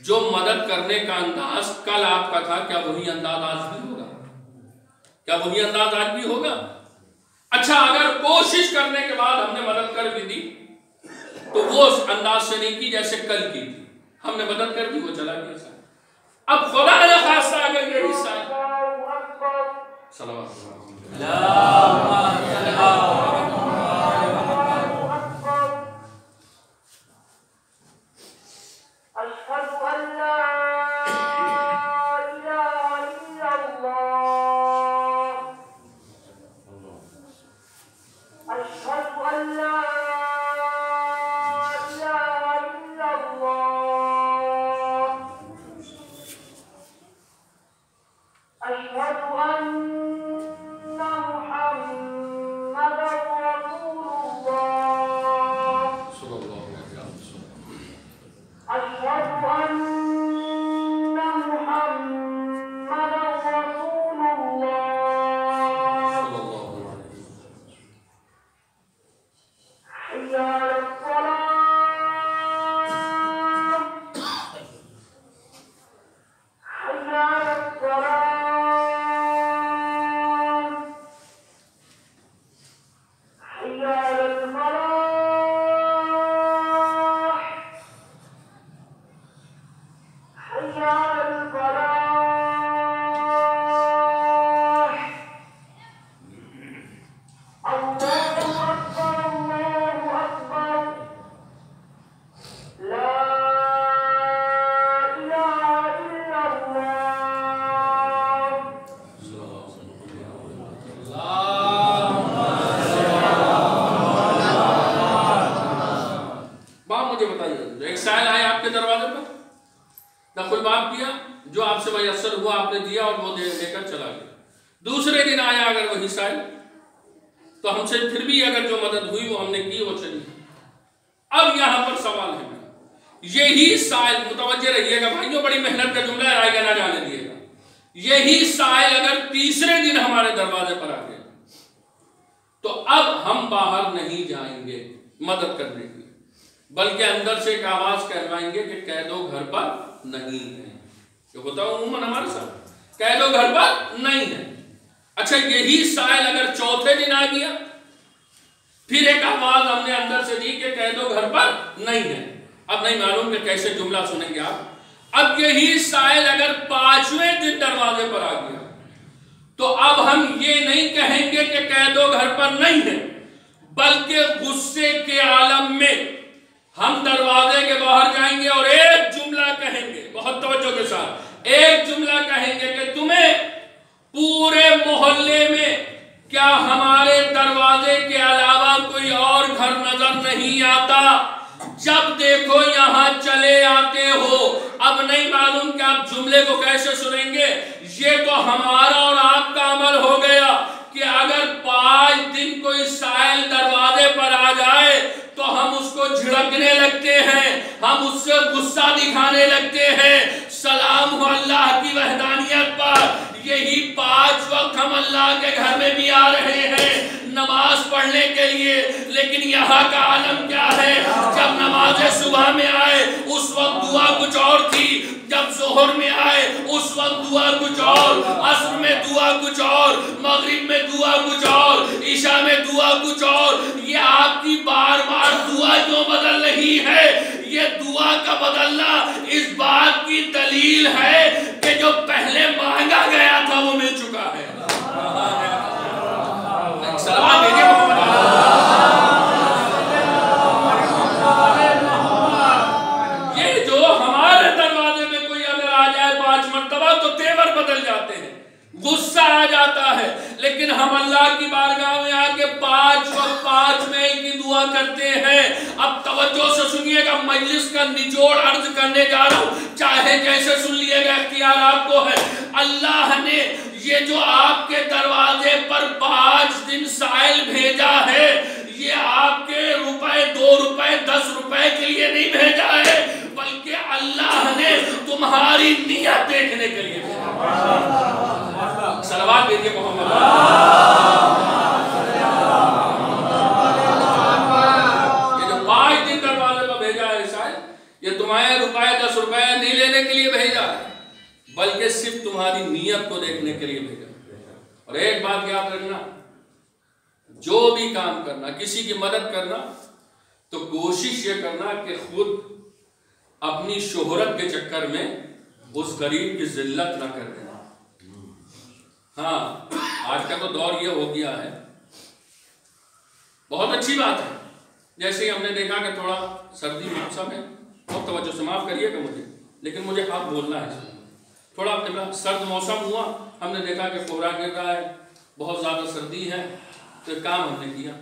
جو مدد کرنے کا انداز کل آپ کا تھا، کیا وہی انداز آج بھی ہوگا؟ کیا وہی انداز آج بھی ہوگا؟ اچھا، اگر کوشش کرنے کے بعد ہم نے مدد کر بھی دی تو وہ اس انداز سے نہیں کی جیسے کل کی تھی، ہم نے مدد کر دی، وہ چلا گیا۔ اب خدا نے خاصہ اگر یہ حصہ ہے، صلوات أشهد أن لا إله إلا الله دخل باب کیا، جو آپ سے میسر ہوا آپ نے دیا اور وہ لے کر چلا گیا. دوسرے دن آیا اگر وہی سائل تو ہم سے پھر بھی اگر جو مدد ہوئی وہ ہم نے کی وہ چلی. اب یہاں پر سوال ہے، یہی سائل، متوجہ رہیے گا بھائیوں، بڑی محنت کا جملہ ہے، رائے گا نہ جانے دیے گا. یہی سائل اگر تیسرے دن ہمارے دروازے پر آ گئے تو اب ہم باہر نہیں جائیں گے مدد کرنے کی، بلکہ اندر سے ایک آواز کہلوائیں گے کہ کہہ دو گھر پر نہیں ہے. جو ہوتا ہے عموماً ہمارے ساتھ، کہہ دو گھر پر نہیں ہے. اچھا یہی سائل اگر چوتھے دن آ گیا، پھر ایک آواز ہم نے اندر سے دی کہ کہہ دو گھر پر نہیں ہے. اب نہیں معلوم کہ کیسے جملہ سنیں گے آپ. اب یہی سائل اگر پانچویں دن دروازے پر آ گیا تو اب ہم یہ نہیں کہیں گے کہ کہہ دو گھر پر نہیں ہے، بلکہ غصے کے عالم میں ہم دروازے کے باہر جائیں گے اور ایک جملہ کہیں گے، بہت توجہ کے ساتھ ایک جملہ کہیں گے کہ تمہیں پورے محلے میں کیا ہمارے دروازے کے علاوہ کوئی اور گھر نظر نہیں آتا؟ جب دیکھو یہاں چلے آتے ہو. اب نہیں معلوم کہ آپ جملے کو کیسے سنیں گے. یہ تو ہمارا اور آپ کا عمل ہو گیا کہ اگر 5 دن کوئی سائل دروازے پر آ جائے تو ہم اس کو جھڑکنے لگتے ہیں، ہم اس سے غصہ دکھانے لگتے ہیں. سلام ہو اللہ کی وحدانیت پر. یہی 5 وقت ہم اللہ کے گھر میں بھی آ رہے ہیں نماز پڑھنے کے لیے، لیکن یہاں کا عالم کیا ہے؟ جب نماز صبح میں آئے اس وقت دعا کچھ اور تھی، جب ظہر میں آئے اس وقت دعا کچھ اور، عصر میں دعا کچھ اور، مغرب میں دعا کچھ اور، عشاء میں دعا کچھ اور. یہ آپ کی بار بار دعا کیوں بدل رہی ہے؟ یہ دعا کا بدلنا اس بات کی دلیل ہے کہ جو پہلے مانگا گیا تھا وہ مل چکا ہے. سلام بھیجیے محمد. یہ جو ہمارے دروازے میں کوئی اگر آ جائے 5 مرتبہ تو تیور بدل جاتے ہیں، غصہ آ جاتا ہے. لیکن ہم اللہ کی بارگاہ میں آ کے 5 وقت 5 میل کی دعا کرتے ہیں. اب توجہ سے سنیے گا، مجلس کا نچوڑ عرض کرنے جا رہا ہوں، چاہے جیسے سن لیے گا، اختیار آپ کو ہے. اللہ نے یہ جو آپ کے دروازے پر 5 دن سائل بھیجا ہے، یہ آپ کے روپے 2 روپے 10 روپے کے لیے نہیں بھیجا ہے، بلکہ اللہ نے تمہاری نیت دیکھنے کے لیے بھیجا. صلوات بھیجیے محمد. یہ جو 5 دن دروازے پر بھیجا ہے سائل، یہ تمہارے روپے 10 روپے نہیں لینے کے لیے بھیجا ہے، بلکہ صرف تمہاری نیت کو دیکھنے کے لیے بھیجا. اور ایک بات یاد رکھنا، جو بھی کام کرنا، کسی کی مدد کرنا، تو کوشش یہ کرنا کہ خود اپنی شہرت کے چکر میں اس غریب کی ذلت نہ کر دینا. ہاں آج کا تو دور یہ ہو گیا ہے، بہت اچھی بات ہے. جیسے ہی ہم نے دیکھا کہ تھوڑا سردی موسم ہے، بہت توجہ سے معاف کریے گا مجھے، لیکن مجھے آپ بولنا ہے. تھوڑا سرد موسم ہوا، ہم نے دیکھا کہ کوہرا گر رہا ہے، بہت زیادہ سردی ہے، تو ایک کام ہم نے کیا.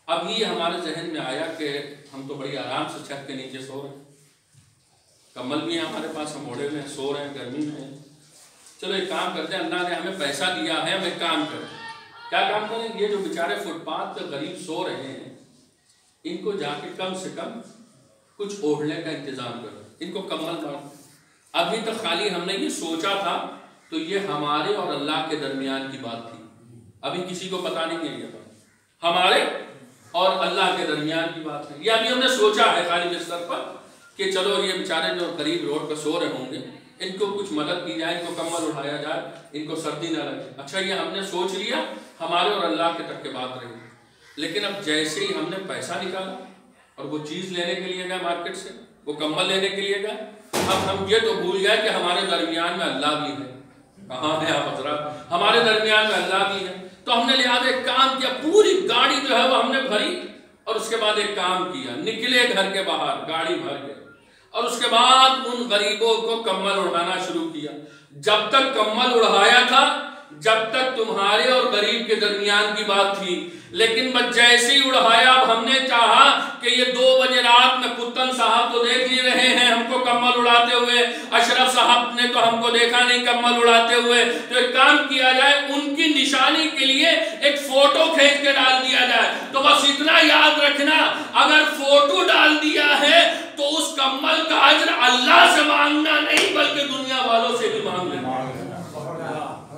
اب یہ ہمارے ذہن میں آیا کہ ہم تو بڑی آرام سے چھت کے نیچے سو رہے ہیں، کمبل بھی ہے ہمارے پاس، ہم اوڑھے میں سو رہے ہیں، گرمی میں. چلو ایک کام کرتے ہیں، اللہ نے ہمیں پیسہ دیا ہے، ہم ایک کام کریں. کیا کام کریں؟ یہ جو بیچارے فٹ پاتھ پہ غریب سو رہے ہیں، ان کو جا کے کم سے کم کچھ اوڑھنے کا انتظام کرو، ان کو کمبل مارو. ابھی تک خالی ہم نے یہ سوچا تھا تو یہ ہمارے اور اللہ کے درمیان کی بات تھی، ابھی کسی کو پتا نہیں ہے. یہ بات ہمارے اور اللہ کے درمیان کی بات ہے. یہ ابھی ہم نے سوچا ہے خالی بستر پر کہ چلو یہ بیچارے جو قریب روڈ پر سو رہے ہوں گے ان کو کچھ مدد کی جائے, ان کو کمبل اٹھایا جائے, ان کو سردی نہ لگے. اچھا یہ ہم نے سوچ لیا, ہمارے اور اللہ کے تک کے بات رہی. لیکن اب جیسے ہی ہم نے پیسہ نکالا اور وہ چیز لینے کے لیے گئے مارکیٹ سے, وہ کمبل لینے کے لیے گئے, اب ہم یہ تو بھول گئے کہ ہمارے درمیان میں اللہ بھی ہے. کہاں ہے آپ حضرات, ہمارے درمیان میں اللہ بھی ہے. تو ہم نے لہٰذا ایک کام کیا, پوری گاڑی جو ہے وہ ہم نے بھری اور اس کے بعد ایک کام کیا, نکلے گھر کے باہر گاڑی بھر کے اور اس کے بعد ان غریبوں کو کمبل اڑانا شروع کیا. جب تک کمبل اڑایا تھا جب تک تمہارے اور غریب کے درمیان کی بات تھی, لیکن بس جیسے ہی اڑایا اب ہم نے چاہا کہ یہ 2 بجے رات میں کتن صاحب تو دیکھ ہی رہے ہیں ہم کو کمبل اڑاتے ہوئے, اشرف صاحب نے تو ہم کو دیکھا نہیں کمبل اڑاتے ہوئے, تو ایک کام کیا جائے ان کی نشانی کے لیے ایک فوٹو کھینچ کے ڈال دیا جائے. تو بس اتنا یاد رکھنا, اگر فوٹو ڈال دیا ہے تو اس کمبل کا اجر اللہ سے مانگنا نہیں بلکہ دنیا والوں سے بھی مانگ لینا.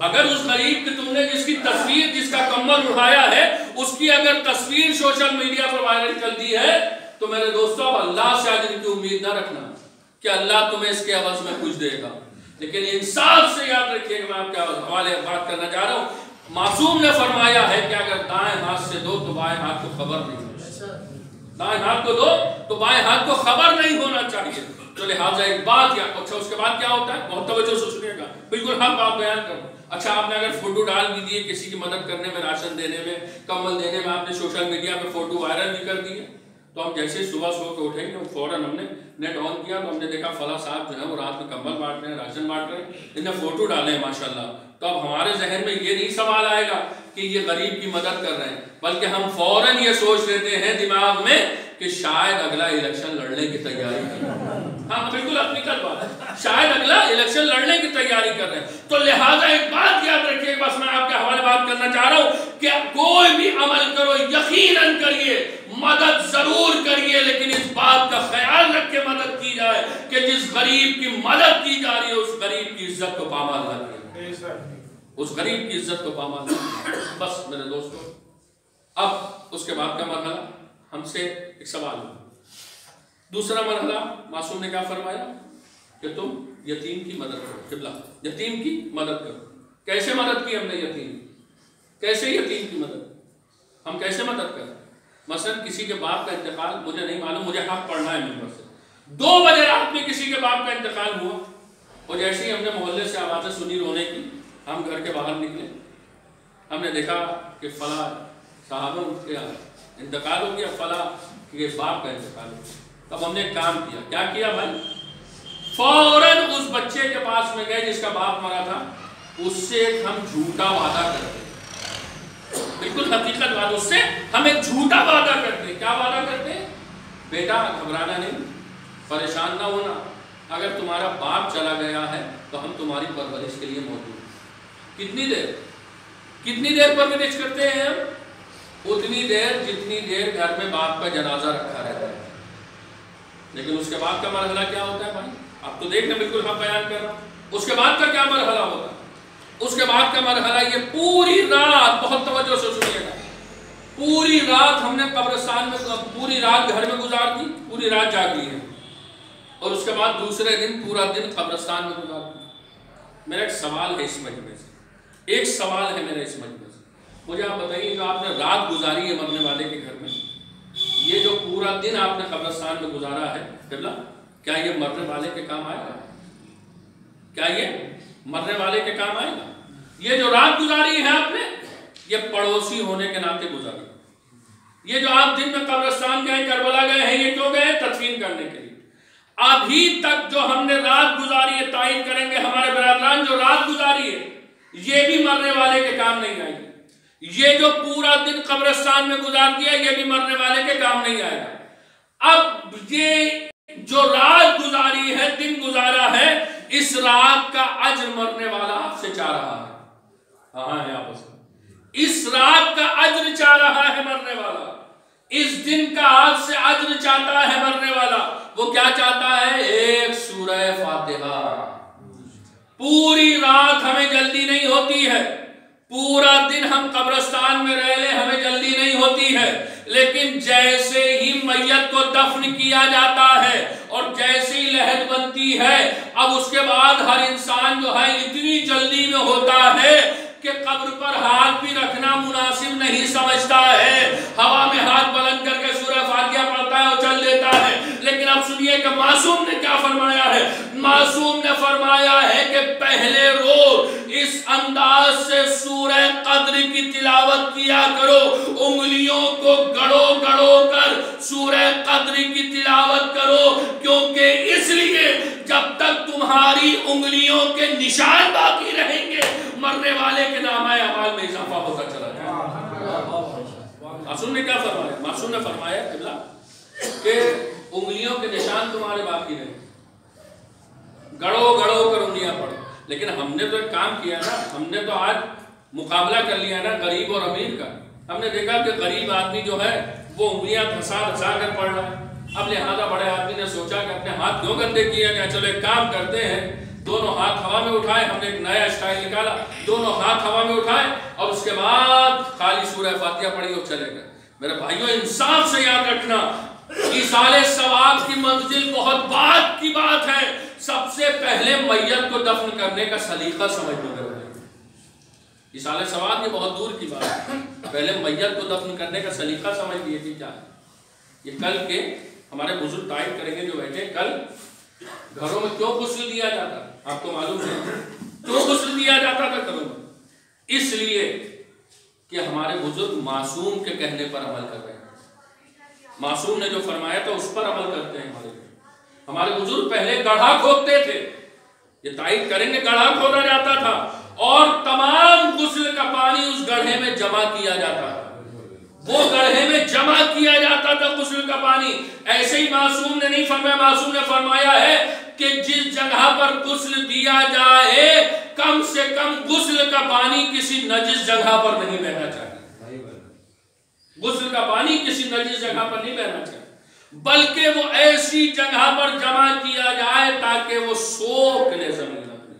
اگر اس غریب کی تم نے جس کی تصویر, جس کا کمبل اٹھایا ہے, اس کی اگر تصویر سوشل میڈیا پر وائرل کر دی ہے تو میرے دوستوں اب اللہ سے اجر کی امید نہ رکھنا کہ اللہ تمہیں اس کے عوض میں کچھ دے گا. لیکن انصاف سے یاد رکھیے کہ میں آپ کے حوالے بات کرنا چاہ رہا ہوں. معصوم نے فرمایا ہے کہ اگر دائیں ہاتھ سے دو تو بائیں ہاتھ کو خبر نہیں ہونا, دائیں ہاتھ کو دو تو بائیں ہاتھ کو خبر نہیں ہونا چاہیے. تو لہٰذا ایک بات, یا اچھا اس کے بعد کیا ہوتا ہے, بہت توجہ سے سنیے گا, بالکل حق بات بیان کرو. اچھا آپ نے اگر فوٹو ڈال بھی دیے کسی کی مدد کرنے میں, راشن دینے میں, کمبل دینے میں, آپ نے سوشل میڈیا پہ فوٹو وائرل بھی کر دی ہے, تو ہم جیسے صبح سو کے اٹھیں گے فوراً ہم نے نیٹ آن کیا تو ہم نے دیکھا فلاں صاحب جو ہے وہ رات میں کمبل بانٹ رہے ہیں, راشن بانٹ رہے ہیں, انہیں فوٹو ڈالے ہیں ماشاءاللہ. تو اب ہمارے ذہن میں یہ نہیں سوال آئے گا کہ یہ غریب کی مدد کر رہے ہیں, بلکہ ہم فوراً یہ سوچ لیتے ہیں دماغ میں کہ شاید اگلا الیکشن لڑنے کی تیاری کر رہے ہیں. ہاں بالکل حقیقت بات ہے, شاید اگلا الیکشن لڑنے کی تیاری کر رہے ہیں. تو لہٰذا ایک بات یاد رکھیے, بس میں آپ کے حوالے بات کرنا چاہ رہا ہوں کہ کوئی بھی عمل کرو یقیناً کریے, مدد ضرور کریے, لیکن اس بات کا خیال رکھ کے مدد کی جائے کہ جس غریب کی مدد کی جا رہی ہے اس غریب کی عزت کو پامال نہ کیے, اس غریب کی عزت کو پامال نہ کیے. بس میرے دوستو, اب اس کے بعد کا مرحلہ ہم سے ایک سوال ہے. دوسرا مرحلہ معصوم نے کیا فرمایا کہ تم یتیم کی مدد کرو. قبلہ, یتیم کی مدد کرو. کیسے مدد کی ہم نے یتیم, کیسے یتیم کی مدد, ہم کیسے مدد کریں؟ مثلا کسی کے باپ کا انتقال, مجھے نہیں معلوم, مجھے حق پڑھنا ہے ممبر سے, 2 بجے رات میں کسی کے باپ کا انتقال ہوا اور جیسے ہی ہم نے محلے سے آوازیں سنی رونے کی, ہم گھر کے باہر نکلے, ہم نے دیکھا کہ فلاں صاحب کا انتقال ہو گیا, فلاں کے باپ کا انتقال ہو گیا. تب ہم نے کام کیا, کیا کیا بھائی, فوراً اس بچے کے پاس میں گئے جس کا باپ مرا تھا, اس سے ہم جھوٹا وعدہ کرتے, بالکل حقیقت بات, اس سے ہم ایک جھوٹا وعدہ کرتے. کیا وعدہ کرتے ہیں, بیٹا گھبرانا نہیں, پریشان نہ ہونا, اگر تمہارا باپ چلا گیا ہے تو ہم تمہاری پرورش کے لیے موجود ہیں. کتنی دیر پرورش کرتے ہیں ہم, اتنی دیر جتنی دیر گھر میں باپ کا جنازہ رکھا رہتا ہے. لیکن اس کے بعد کا مرحلہ کیا ہوتا ہے بھائی, آپ تو دیکھ رہے بالکل ہم بیان کر رہا ہوں. اس کے بعد کا کیا مرحلہ ہوتا ہے, اس کے بعد کا مرحلہ یہ پوری رات, بہت توجہ سے سنیے گا, پوری رات ہم نے قبرستان میں, پوری رات گھر میں گزار دی, پوری رات جاگ لی ہے, اور اس کے بعد دوسرے دن پورا دن قبرستان میں گزار دی. میرا ایک سوال ہے اس مجمع سے, ایک سوال ہے میرا اس مجمع سے, مجھے آپ بتائیے جو آپ نے رات گزاری ہے مرنے والے کے گھر میں, یہ جو پورا دن آپ نے قبرستان میں گزارا ہے قبلہ, کیا یہ مرنے والے کے کام آئے گا, کیا یہ مرنے والے کے کام آئے گا؟ یہ جو رات گزاری ہے آپ نے, یہ پڑوسی ہونے کے ناطے گزاری. یہ جو آپ دن میں قبرستان گئے, کربلا گئے ہیں, یہ کیوں گئے, تدفین کرنے کے لیے. ابھی تک جو ہم نے رات گزاری ہے, تائید کریں گے ہمارے برادران, جو رات گزاری ہے یہ بھی مرنے والے کے کام نہیں آئے گی. یہ جو پورا دن قبرستان میں گزار دیا یہ بھی مرنے والے کے کام نہیں آئے گا. اب یہ جو رات گزاری ہے, دن گزارا ہے, اس رات کا اجر مرنے والا آپ سے چاہ رہا ہے. ہاں ہے آپ سے, اس رات کا اجر چاہ رہا ہے مرنے والا, اس دن کا آپ سے اجر چاہتا ہے مرنے والا. وہ کیا چاہتا ہے, ایک سورہ فاتحہ. پوری رات ہمیں جلدی نہیں ہوتی ہے, پورا دن ہم قبرستان میں رہ لیں ہمیں جلدی نہیں ہوتی ہے, لیکن جیسے ہی میت کو دفن کیا جاتا ہے اور جیسے ہی لحد بنتی ہے، اب اس کے بعد ہر انسان جو ہے اتنی جلدی میں ہوتا ہے کہ قبر پر ہاتھ بھی رکھنا مناسب نہیں سمجھتا ہے، ہوا میں ہاتھ بلند کر کے سورہ فاتحہ پڑھتا ہے اور چل دیتا ہے۔ لیکن اب سنیے کہ معصوم نے کیا فرمایا ہے۔ معصوم نے فرمایا ہے کہ پہلے روز اس انداز سے سورہ قدر کی تلاوت کیا کرو، انگلیوں کو گڑو گڑو کر سورہ قدر کی تلاوت کرو، کیونکہ اس لیے جب تک تمہاری انگلیوں کے نشان باقی رہیں گے مرنے والے کے نامہ اعمال میں اضافہ ہوتا چلا جائے گا۔ معصوم نے کیا فرمایا؟ معصوم نے فرمایا کہ انگلیوں کے نشان تمہارے باقی رہیں، گڑو گڑو کر انگلیاں پڑھو۔ لیکن ہم نے تو ایک کام کیا نا، ہم نے تو آج مقابلہ کر لیا نا غریب اور امیر کا۔ ہم نے دیکھا کہ غریب آدمی جو ہے وہ انگلیاں دھسا دھسا کر پڑھ رہا ہے، اب لہذا بڑے آدمی نے سوچا کہ اپنے ہاتھ کیوں گندے کیے جائیں، چلو ایک کام کرتے ہیں، دونوں ہاتھ ہوا میں اٹھائے۔ ہم نے ایک نیا اسٹائل نکالا، دونوں ہاتھ ہوا میں اٹھائے اور اس کے بعد خالی سورہ فاتحہ پڑھی اور چلے گئے۔ میرے بھائیوں، انصاف سے یاد رکھنا، ایصال ثواب کی منزل بہت بعد کی بات ہے، سب سے پہلے میت کو دفن کرنے کا سلیقہ سمجھنے میں رہے۔ ایصال ثواب یہ بہت دور کی بات ہے، پہلے میت کو دفن کرنے کا سلیقہ سمجھ لیے کہ کیا ہے۔ یہ کل کے ہمارے بزرگ تائید کریں گے جو بیٹھے، کل گھروں میں کیوں غسل دیا جاتا ہے آپ کو معلوم ہے؟ کیوں غسل دیا جاتا تھا گھروں میں؟ اس لیے کہ ہمارے بزرگ معصوم کے کہنے پر عمل کر رہے ہیں، معصوم نے جو فرمایا تھا اس پر عمل کرتے ہیں۔ ہمارے بزرگ پہلے گڑھا کھودتے تھے، یہ تائید کریں گے، گڑھا کھودا جاتا تھا اور تمام غسل کا پانی اس گڑھے میں جمع کیا جاتا تھا، وہ گڑھے میں جمع کیا جاتا تھا غسل کا پانی۔ ایسے ہی معصوم نے نہیں فرمایا، معصوم نے فرمایا ہے کہ جس جگہ پر غسل دیا جائے کم سے کم غسل کا پانی کسی نجس جگہ پر نہیں بہنا چاہیے، غسل کا پانی کسی نجس جگہ پر نہیں بہنا چاہیے، بلکہ وہ ایسی جگہ پر جمع کیا جائے تاکہ وہ سوکھ لے زمین اپنی،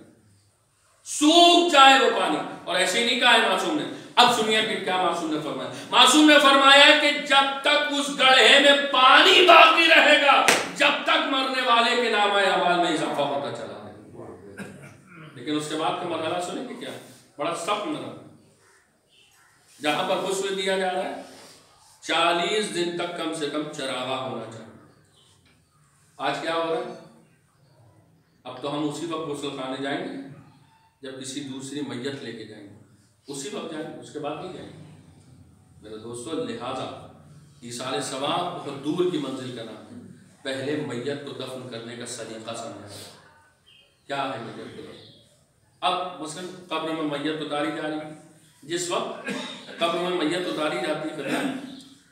سوکھ جائے وہ پانی۔ اور ایسے ہی نہیں کہا ہے معصوم نے۔ اب سنیے کہ کیا معصوم نے فرمایا۔ معصوم نے فرمایا کہ جب تک اس گڑھے میں پانی باقی رہے گا، جب تک مرنے والے کے نامہ اعمال میں اضافہ ہوتا چلا جائے۔ لیکن اس کے بعد کا مرحلہ سنیں کہ کیا بڑا سخت مرحلہ، جہاں پر غسل دیا جا رہا ہے 40 دن تک کم سے کم چراغا ہونا چاہیے۔ آج کیا ہو رہا ہے؟ اب تو ہم اسی وقت غسل خانے جائیں گے جب کسی دوسری میت لے کے جائیں گے، اسی وقت جائیں گے، اس کے بعد نہیں جائیں گے۔ میرے دوستو، لہٰذا ایصال ثواب بہت دور کی منزل کا نام ہے۔ پہلے میت کو دفن کرنے کا سلیقہ سمجھا کیا ہے میت کو دفن۔ اب مثلا قبر میں میت اتاری جا رہی ہے، جس وقت قبر میں میت اتاری جاتی ہے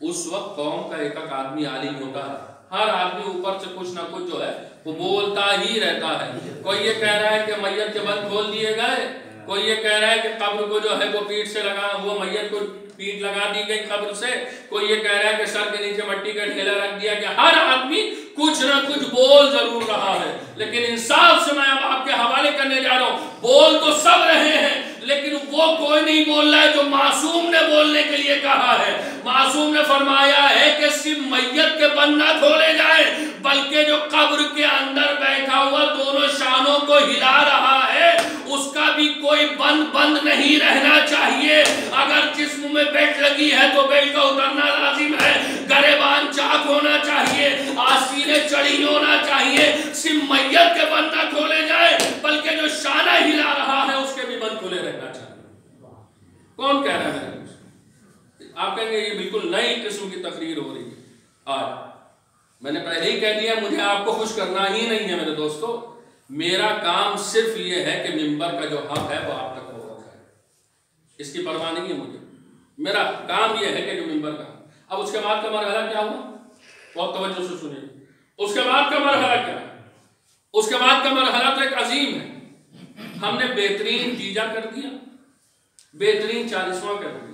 اس وقت قوم کا ایک آدمی عالم ہوتا ہے، ہر آدمی اوپر سے کچھ نہ کچھ جو ہے وہ بولتا ہی رہتا ہے۔ کوئی یہ کہہ رہا ہے کہ میت کے بل کھول دیے گئے، کوئی یہ کہہ رہا ہے کہ قبر کو جو ہے وہ پیٹ سے لگا، وہ میت کو پیٹ لگا دی گئی قبر سے، کوئی یہ کہہ رہا ہے کہ سر کے نیچے مٹی کا ڈھیلا رکھ دیا گیا۔ ہر آدمی کچھ نہ کچھ بول ضرور رہا ہے، لیکن انصاف سے میں اب آپ کے حوالے کرنے جا رہا ہوں، بول تو سب رہے ہیں لیکن وہ کوئی نہیں بول رہا ہے جو معصوم نے بولنے کے لیے کہا ہے۔ معصوم نے فرمایا ہے کہ صرف میت کے بند نہ کھولے جائیں، بلکہ جو قبر کے اندر بیٹھا ہوا دونوں شانوں کو ہلا رہا ہے اس کا بھی کوئی بند نہیں رہنا چاہیے۔ اگر جسم میں بیلٹ لگی ہے تو بیلٹ کا اترنا لازم ہے، گریبان چاک ہونا چاہیے، آستینے چڑھی ہونا چاہیے۔ صرف میت کے بند نہ کھولے جائیں بلکہ جو شانہ ہلا رہا ہے اس کے بھی بند کھولے رہنا چاہیے۔ کون کہہ رہا ہے؟ آپ کہیں گے یہ بالکل نئی قسم کی تقریر ہو رہی ہے۔ آج میں نے پہلے ہی کہہ دیا مجھے آپ کو خوش کرنا ہی نہیں ہے میرے دوستو، میرا کام صرف یہ ہے کہ منبر کا جو حق ہے وہ آپ تک پہنچائے، اس کی پرواہ نہیں ہے مجھے، میرا کام یہ ہے کہ جو منبر کا۔ اب اس کے بعد کا مرحلہ کیا ہوا؟ بہت توجہ سے سنیے، اس کے بعد کا مرحلہ کیا ہے؟ اس کے بعد کا مرحلہ تو ایک عظیم ہے۔ ہم نے بہترین تیجا کر دیا، بہترین 40واں کر دیا،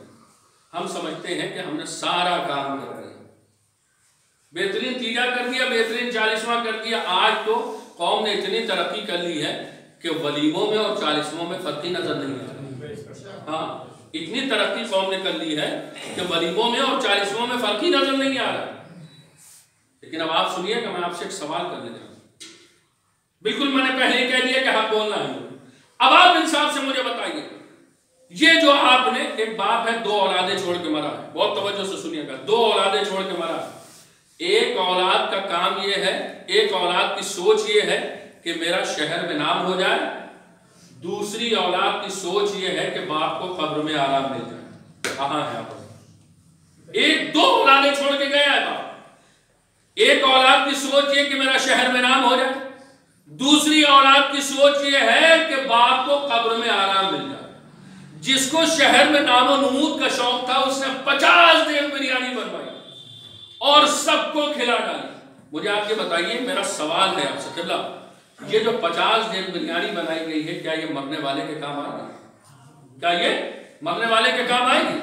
ہم سمجھتے ہیں کہ ہم نے سارا کام کر دیا، بہترین تیجا کر دیا، بہترین 40واں کر دیا۔ آج تو قوم نے اتنی ترقی کر لی ہے کہ ولیموں میں اور 40واں میں فرق ہی نظر نہیں آتا۔ ہاں، اتنی ترقی قوم نے کر لی ہے کہ ولیموں میں اور 40واں میں فرق ہی نظر نہیں آ رہا. لیکن اب آپ سنیے کہ میں آپ سے ایک سوال کرنے جا رہا ہوں. بالکل میں نے پہلے ہی کہہ دیا کہ حق بولنا ہے. اب آپ انصاف سے مجھے بتائیے، یہ جو آپ نے، ایک باپ ہے 2 اولادیں چھوڑ کے مرا ہے، بہت توجہ سے سنیے گا، 2 اولادیں چھوڑ کے مرا ہے. ایک اولاد کا کام یہ ہے، ایک اولاد کی سوچ یہ ہے کہ میرا شہر میں نام ہو جائے، دوسری اولاد کی سوچ یہ ہے کہ باپ کو قبر میں آرام مل جائے. کہاں ہے آپ؟ ایک 2 اولادیں چھوڑ کے گیا ہے باپ. ایک اولاد کی سوچ یہ کہ میرا شہر میں نام ہو جائے، دوسری اولاد کی سوچ یہ ہے کہ باپ کو قبر میں آرام مل جائے. جس کو شہر میں نام و نمود کا شوق تھا اس نے 50 دن بریانی بنوائی اور سب کو کھلا ڈالی. مجھے آپ یہ بتائیے، میرا سوال ہے آپ سے قبلہ، یہ جو 50 دن بریانی بنائی گئی ہے، کیا یہ مرنے والے کے کام آئے گی؟ کیا یہ مرنے والے کے کام آئے گی؟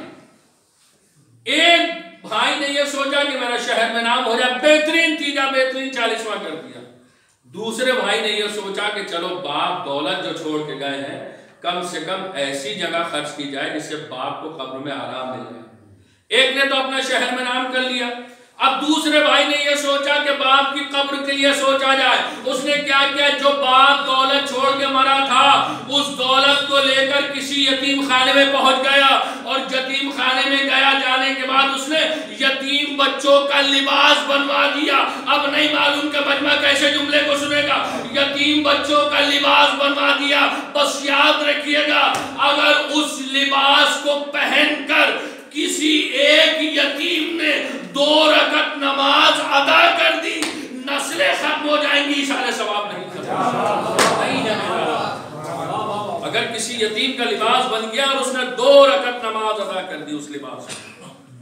ایک بھائی نے یہ سوچا کہ میرا شہر میں نام ہو جائے، بہترین تیجا، بہترین 40واں کر دیا. دوسرے بھائی نے یہ سوچا کہ چلو باپ دولت جو چھوڑ کے گئے ہیں کم سے کم ایسی جگہ خرچ کی جائے جس سے باپ کو قبر میں آرام مل جائے. ایک نے تو اپنا شہر میں نام کر لیا. اب دوسرے بھائی نے یہ سوچا کہ باپ کی قبر کے لیے سوچا جائے. اس نے کیا کیا؟ جو باپ دولت چھوڑ کے مرا تھا اس دولت کو لے کر کسی یتیم خانے میں پہنچ گیا، اور یتیم خانے میں گیا، جانے کے بعد اس نے یتیم بچوں کا لباس بنوا دیا. اب نہیں معلوم کہ مجمع کیسے جملے کو سنے گا. یتیم بچوں کا لباس بنوا دیا. بس یاد رکھیے گا، اگر اس لباس کو پہن کر کسی ایک یتیم نے 2 رکعت نماز ادا کر دی، نسلیں ختم ہو جائیں گی، اشارے ثواب نہیں ختم نہیں ہے. اگر کسی یتیم کا لباس بن گیا اور اس نے 2 رکعت نماز ادا کر دی اس لباس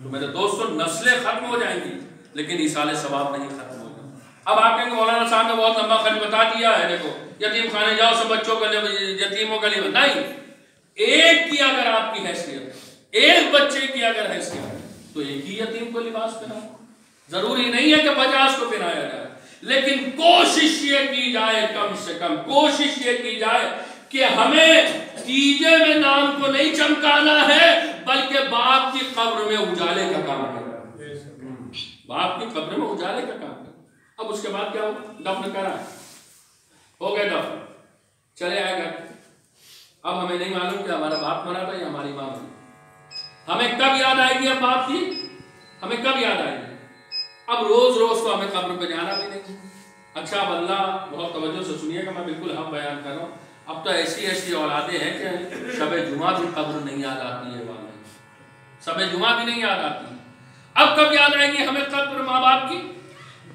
تو میرے دوستوں نسلیں ختم ہو جائیں گی، لیکن اشارے ثواب نہیں ختم ہوگا. اب آپ کہیں گے مولانا صاحب نے بہت لمبا خرچ بتا دیا ہے، دیکھو یتیم خانے جاؤ، سب بچوں کا یتیموں کا لباس نہیں. ایک کی اگر آپ کی حیثیت، ایک بچے کی اگر حیثیت، تو ایک ہی یتیم کو لباس پہناؤ. ضروری نہیں ہے کہ 50 کو پہنایا جائے، لیکن کوشش یہ کی جائے، کم سے کم کوشش یہ کی جائے کہ ہمیں تیجے میں نام کو نہیں چمکانا ہے، بلکہ باپ کی قبر میں اجالے کا کام کرنا. باپ کی قبر میں اجالے کا کام کرنا. اب اس کے بعد کیا ہو؟ دفن کرا، ہو گئے دفن، چلے آئے گا. اب ہمیں نہیں معلوم کہ ہمارا باپ مرا تھا یا ہماری ماں مری. ہمیں کب یاد آئے گی اب باپ کی؟ ہمیں کب یاد آئے گی؟ اب روز روز تو ہمیں قبر پہ جانا بھی نہیں. اچھا اب اللہ بہت توجہ سے سنیے گا، میں بالکل حق بیان کر رہا ہوں. اب تو ایسی ایسی اولادیں ہیں کہ شب جمعہ بھی قبر نہیں یاد آتی ہے، شب جمعہ بھی نہیں یاد آتی. اب کب یاد آئے گی ہمیں قبر ماں باپ کی؟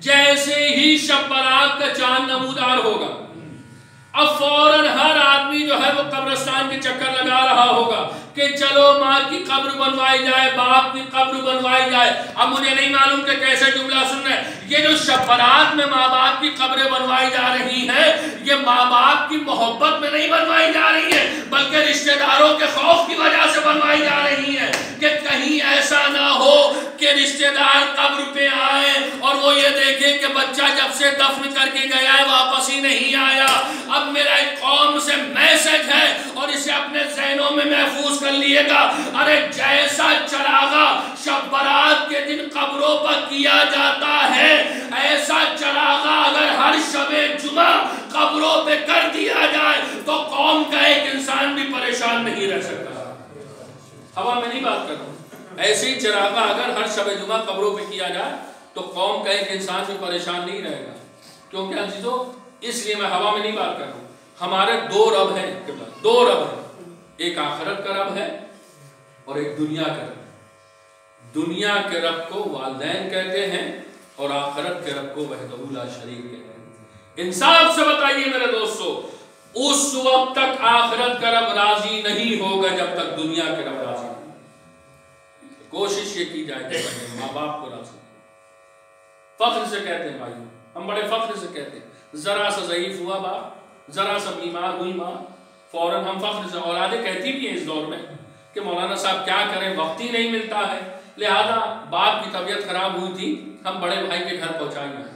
جیسے ہی شب برات کا چاند نمودار ہوگا، اب فوراً ہر آدمی جو ہے وہ قبرستان کے چکر لگا رہا ہوگا کہ چلو ماں کی قبر بنوائی جائے، باپ کی قبر بنوائی جائے. اب مجھے نہیں معلوم کہ کیسے جملہ سن رہے ہیں. یہ جو شب برات میں ماں باپ کی قبریں بنوائی جا رہی ہیں، یہ ماں باپ کی محبت میں نہیں بنوائی جا رہی ہے، بلکہ رشتہ داروں کے خوف کی وجہ سے بنوائی جا رہی ہے کہ کہیں ایسا نہ ہو کہ رشتہ دار قبر پہ آئیں اور وہ یہ دیکھیں کہ بچہ جب سے دفن کر کے گیا ہے واپس ہی نہیں آیا. اب میرا ایک قوم سے میسج ہے اور اسے اپنے ذہنوں میں محفوظ کر لیے گا. ارے جیسا چراغا شب برات کے دن قبروں پر کیا جاتا ہے، ایسا چراغا اگر ہر شب جمعہ قبروں پہ کر دیا جائے تو قوم کا ایک انسان بھی پریشان نہیں رہ سکتا. ہوا میں نہیں بات کر رہا ہوں، ایسے ہی چراغا اگر ہر شب جمعہ قبروں پہ کیا جائے تو قوم کا ایک انسان بھی پریشان نہیں رہے گا. کیونکہ عزیزو اس لیے میں ہوا میں نہیں بات کر رہا ہوں. ہمارے 2 رب ہیں، 2 رب ہیں. ایک آخرت کا رب ہے اور ایک دنیا کا رب. دنیا کے رب کو والدین کہتے ہیں اور آخرت کے رب کو وحدہ لا شریک کہتے ہیں. انصاف سے بتائیے میرے دوستو، اس وقت تک آخرت کا رب راضی نہیں ہوگا جب تک دنیا کے رب راضی نہیں. کوشش یہ کی جائے کہ ماں باپ کو راضی. فخر سے کہتے ہیں بھائی، ہم بڑے فخر سے کہتے ہیں، ذرا سا ضعیف ہوا باپ، ذرا سا بیمار ہوئی ماں، فوراً ہم فخر سے، اولادیں کہتی بھی ہیں اس دور میں کہ مولانا صاحب کیا کریں، وقت ہی نہیں ملتا ہے، لہذا باپ کی طبیعت خراب ہوئی تھی، ہم بڑے بھائی کے گھر پہنچائی ہیں،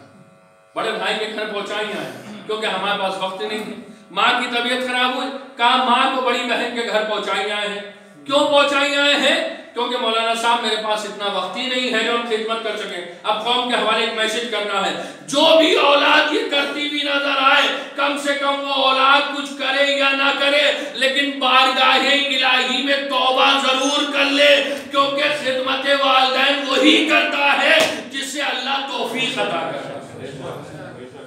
بڑے بھائی کے گھر پہنچائی ہیں کیونکہ ہمارے پاس وقت نہیں تھی. ماں کی طبیعت خراب ہوئی، کہا ماں کو بڑی بہن کے گھر پہنچائی آئے ہیں. کیوں پہنچائی آئے ہیں؟ کیونکہ مولانا صاحب میرے پاس اتنا وقت ہی نہیں ہے جو ہم خدمت کر سکیں. اب قوم کے حوالے ایک میسج کرنا ہے. جو بھی اولاد یہ کرتی بھی نظر آئے، کم سے کم وہ اولاد کچھ کرے یا نہ کرے، لیکن بارگاہ الہی میں توبہ ضرور کر لے، کیونکہ خدمت والدین وہی کرتا ہے جس سے اللہ توفیق عطا کرتا ہے.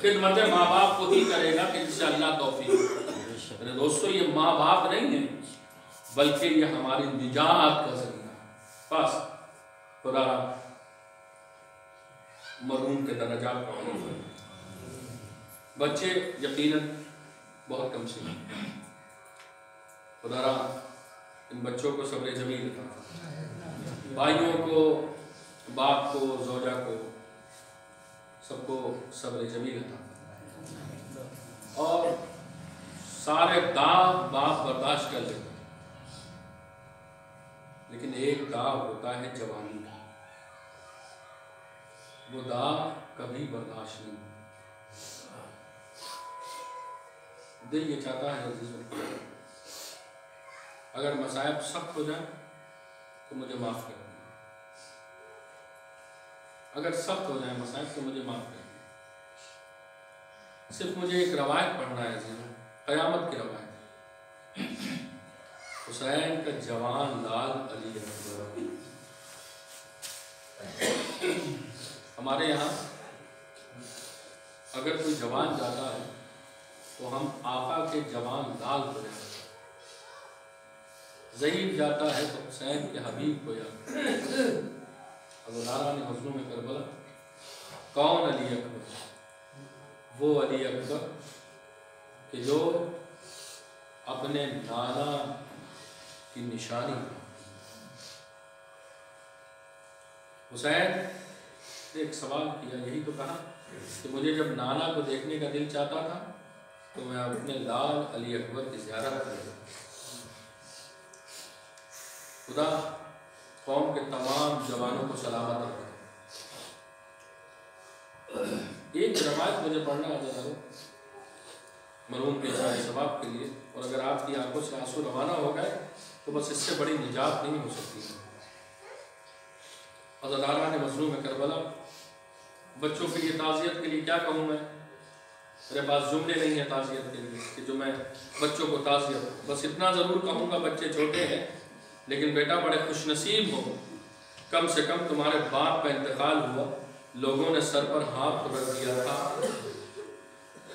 خدمت ماں باپ وہی کرے گا کہ جس سے اللہ توفیق. میرے دوستو، یہ ماں باپ نہیں ہے بلکہ یہ ہماری نجات کا ذریعہ. بس خدا مرحوم کے درجات کو عمل کرے. بچے یقیناً بہت کم سے ہیں. خدا را ان بچوں کو صبر جمیل عطا فرمائے. بھائیوں کو، باپ کو، زوجہ کو، سب کو صبر جمیل عطا فرمائے. اور سارے داغ باپ برداشت کر لیتے، لیکن ایک داغ ہوتا ہے جوانی کا. وہ داغ کبھی برداشت نہیں. دل یہ چاہتا ہے عزیزوں، اگر مصائب سخت ہو جائیں تو مجھے معاف کر دیں. اگر سخت ہو جائیں مصائب تو مجھے معاف کر دیں. صرف مجھے ایک روایت پڑھنا ہے عزیزوں، قیامت کی روایت. حسین کا جوان لال علی اکبر. ہمارے یہاں اگر کوئی جوان جاتا ہے تو ہم آقا کے جوان لال کو جاتے ہیں. ضعیف جاتا ہے تو حسین کے حبیب کو جاتا ہے. ابو لالہ نے حضروں میں کربلا، کون علی اکبر؟ وہ علی اکبر کہ جو اپنے نانا کی نشانی. حسین نے ایک سوال کیا، یہی تو کہا کہ مجھے جب نانا کو دیکھنے کا دل چاہتا تھا تو میں اپنے لال علی اکبر کی زیارت کرتا. خدا قوم کے تمام جوانوں کو سلامت رکھے. ایک روایت مجھے پڑھنا ہے مرحوم کے سارے ثواب کے لیے، اور اگر آپ کی آنکھوں سے آنسو روانہ ہو گئے تو بس اس سے بڑی نجات نہیں ہو سکتی. حضرت اعلیٰ نے مظلوم کربلا بچوں کے لیے تعزیت کے لیے کیا کہوں میں؟ میرے پاس جملے نہیں ہیں تعزیت کے لیے کہ جو میں بچوں کو تعزیت. بس اتنا ضرور کہوں گا، بچے چھوٹے ہیں لیکن بیٹا بڑے خوش نصیب ہو. کم سے کم تمہارے باپ کا انتقال ہوا، لوگوں نے سر پر ہاتھ رکھ دیا تھا،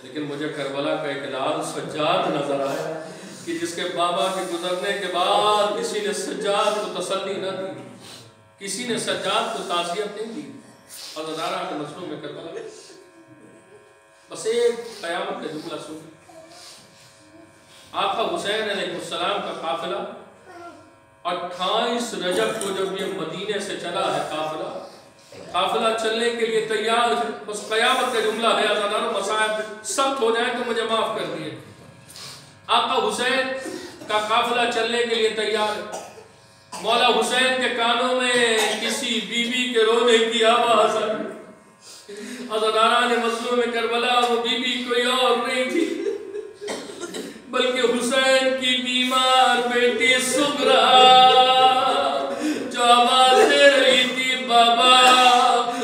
لیکن مجھے کربلا کا ایک لال سجاد نظر آیا کہ جس کے بابا کے گزرنے کے بعد کسی نے سجاد کو تسلی نہ دی، کسی نے سجاد کو تعزیت نہیں دی. حضرت اعلیٰ کے مظلوم میں کربلا بس ایک قیامت کا جملہ سن. آقا حسین علیہ السلام کا قافلہ 28 رجب کو جب یہ مدینے سے چلا ہے، قافلہ چلنے کے لیے تیار ہے. بس قیامت کا جملہ ہے، ازاداروں مسائب سخت ہو جائیں تو مجھے معاف کر دیے. آقا حسین کا قافلہ چلنے کے لیے تیار ہے. مولا حسین کے کانوں میں کسی بی بی کے رونے کی آواز آئی. ازاداران مظلوم کربلا وہ بی بی کوئی اور نہیں تھی بلکہ حسین کی بیمار بیٹی سغرا، جو آواز دے رہی تھی، بابا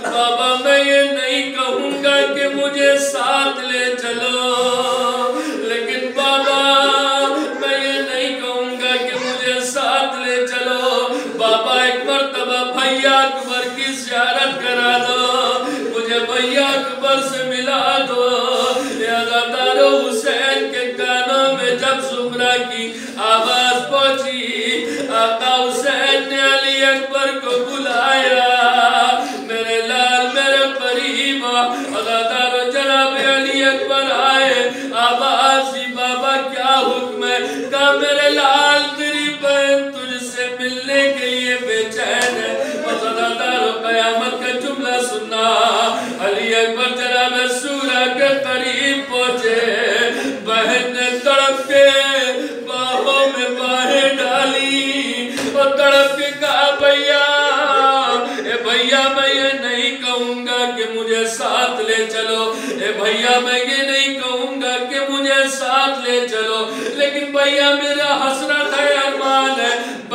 بابا میں یہ نہیں کہوں گا کہ مجھے ساتھ لے چلو، لیکن بابا میں یہ نہیں کہوں گا کہ مجھے ساتھ لے چلو. بابا ایک مرتبہ بھیا اکبر کی زیارت کرا دو، مجھے بھیا اکبر سے ملا دو. یادارو حسین کے کانوں میں جب سغرا کی آواز پہنچی، آقا حسین نے علی اکبر کو بلایا. میرے لال میرے قریب ادادارو جناب علی اکبر آئے. آواز دی، بابا کیا حکم ہے؟ کہا میرے لال تیری بہن تجھ سے ملنے کے لیے بے چین ہے. ادادارو قیامت کا جملہ سننا. علی اکبر جناب سورہ کے قریب پہنچے، بہن نے تڑپ کے باہوں میں باہیں ڈالی اور تڑپ کے کہا بھیا، اے بھیا میں یہ نہیں کہوں گا کہ مجھے ساتھ لے چلو، اے بھیا میں یہ نہیں کہوں گا کہ مجھے ساتھ لے چلو، لیکن بھیا میرا حسرت ہے، ارمان ہے.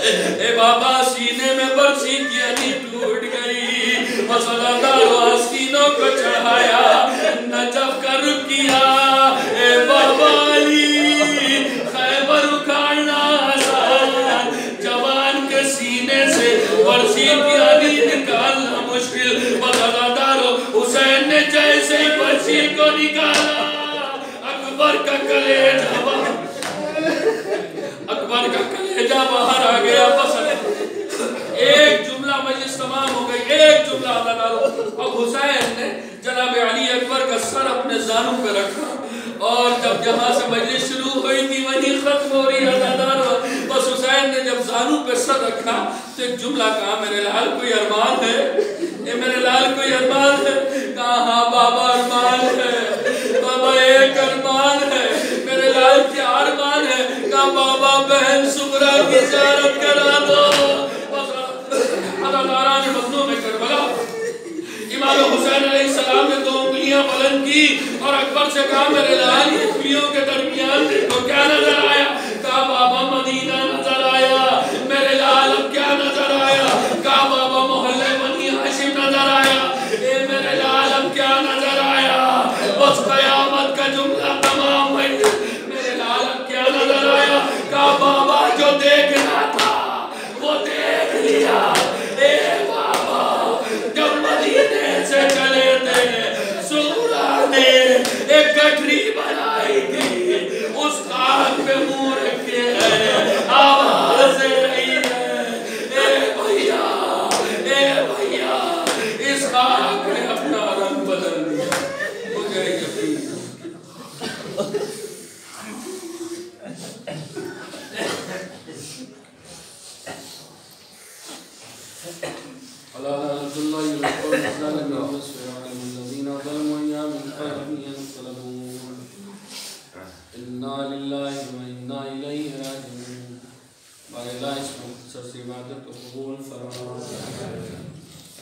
اے بابا سینے میں برسی کی علی ٹوٹ گئی، مسلادار آستینوں کو چڑھایا، نجف کا رخ کیا، اے بابا علی خیبر اکھاڑنا آسان، جوان کے سینے سے برسی کی علی نکالنا مشکل، مسلادار حسین نے جیسے ہی برسی کو نکالا، اکبر کا کلیجہ باہر آ گیا، بس ایک جملہ مجلس تمام ہو گئی، ایک جملہ ادا کرو۔ اب حسین نے جناب علی اکبر کا سر اپنے زانوں پہ رکھا، اور جب جہاں سے مجلس شروع ہوئی تھی وہیں ختم ہو رہی ہے، بس حسین نے جب زانوں پہ سر رکھا تو ایک جملہ کہا، میرے لال کوئی ارمان ہے؟ اے میرے لال کوئی ارمان ہے؟ کہا ہاں بابا ارمان ہے، بابا ایک ارمان ہے۔ میرے لال کیا ارمان ہے؟ کہا بابا بہن سغرا کی زیارت کرا دو۔ عزاداران مظلوم کربلا، امام حسین علیہ السلام نے 2 انگلیاں بلند کی اور اکبر سے کہا میرے لال یہ انگلیوں کے درمیان دیکھو کیا نظر آیا؟ کہا بابا مدینہ نظر آیا۔ میرے لال اب کیا نظر آیا؟ کہا بابا محلے بنی ہاشم نظر آیا۔ اے میرے لال اب کیا نظر آیا؟ بس قیامت کا جملہ تمام ہے۔ میرے لال اب کیا نظر آیا؟ کہا بابا جو دیکھنا تھا وہ دیکھ لیا۔ اے بابا جب مدینے سے چلے تھے سغرا نے ایک گٹھری بنائی تھی، اس کان پہ منہ رکھے ہیں، آواز رہی ہے اے بھیا اس خاک نے اپنا رنگ بدل دیا۔ مجھے یقین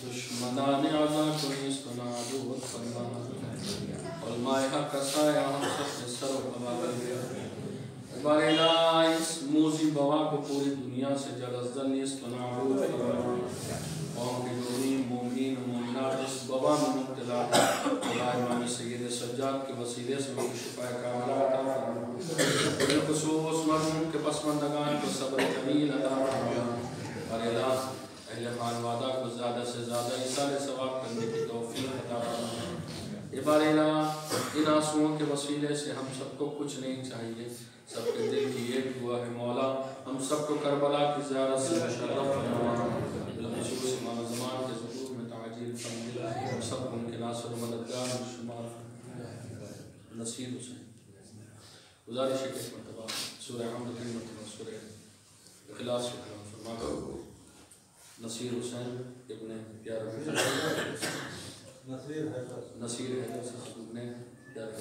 دشمنان عزا کنیز کنا عدوت فرما، علماء حق کا سایہ ہم سب نے سر و ہوا کر دیا۔ بار الہ اس موزی بوا کو پوری دنیا سے جلزدل نیز کنا عدوت فرما، قوم کے دونیم مومنین و مومنات اس بوا میں مبتلا خدا امام سید سجاد کے وسیلے سے ان کی شفاء کاملہ عطا فرما، بالخصوص مرحوم کے پسماندگان کو صبر جمیل عطا فرما۔ بار الہ اہل خانوادہ کو زیادہ سے زیادہ ایصال ثواب کرنے کی توفیق عطا فرما۔ اے بار الہ ان آنسوؤں کے وسیلے سے ہم سب کو کچھ نہیں چاہیے، سب کے دل کی ایک دعا ہے مولا ہم سب کو کربلا کی زیارت سے مشرف فرما، بالخصوص امام زمان کے ظہور میں تعجیل فرما، ہم سب کو ان کے ناصر و مددگار میں شمار فرما۔ نصیر حسین گزارش ہے کہ ایک مرتبہ سورہ حمد 3 مرتبہ سورہ اخلاص کے کلام فرما کرو۔ نصیر حسین ابن پیارا نصیر حیدر صاحب ابن پیارا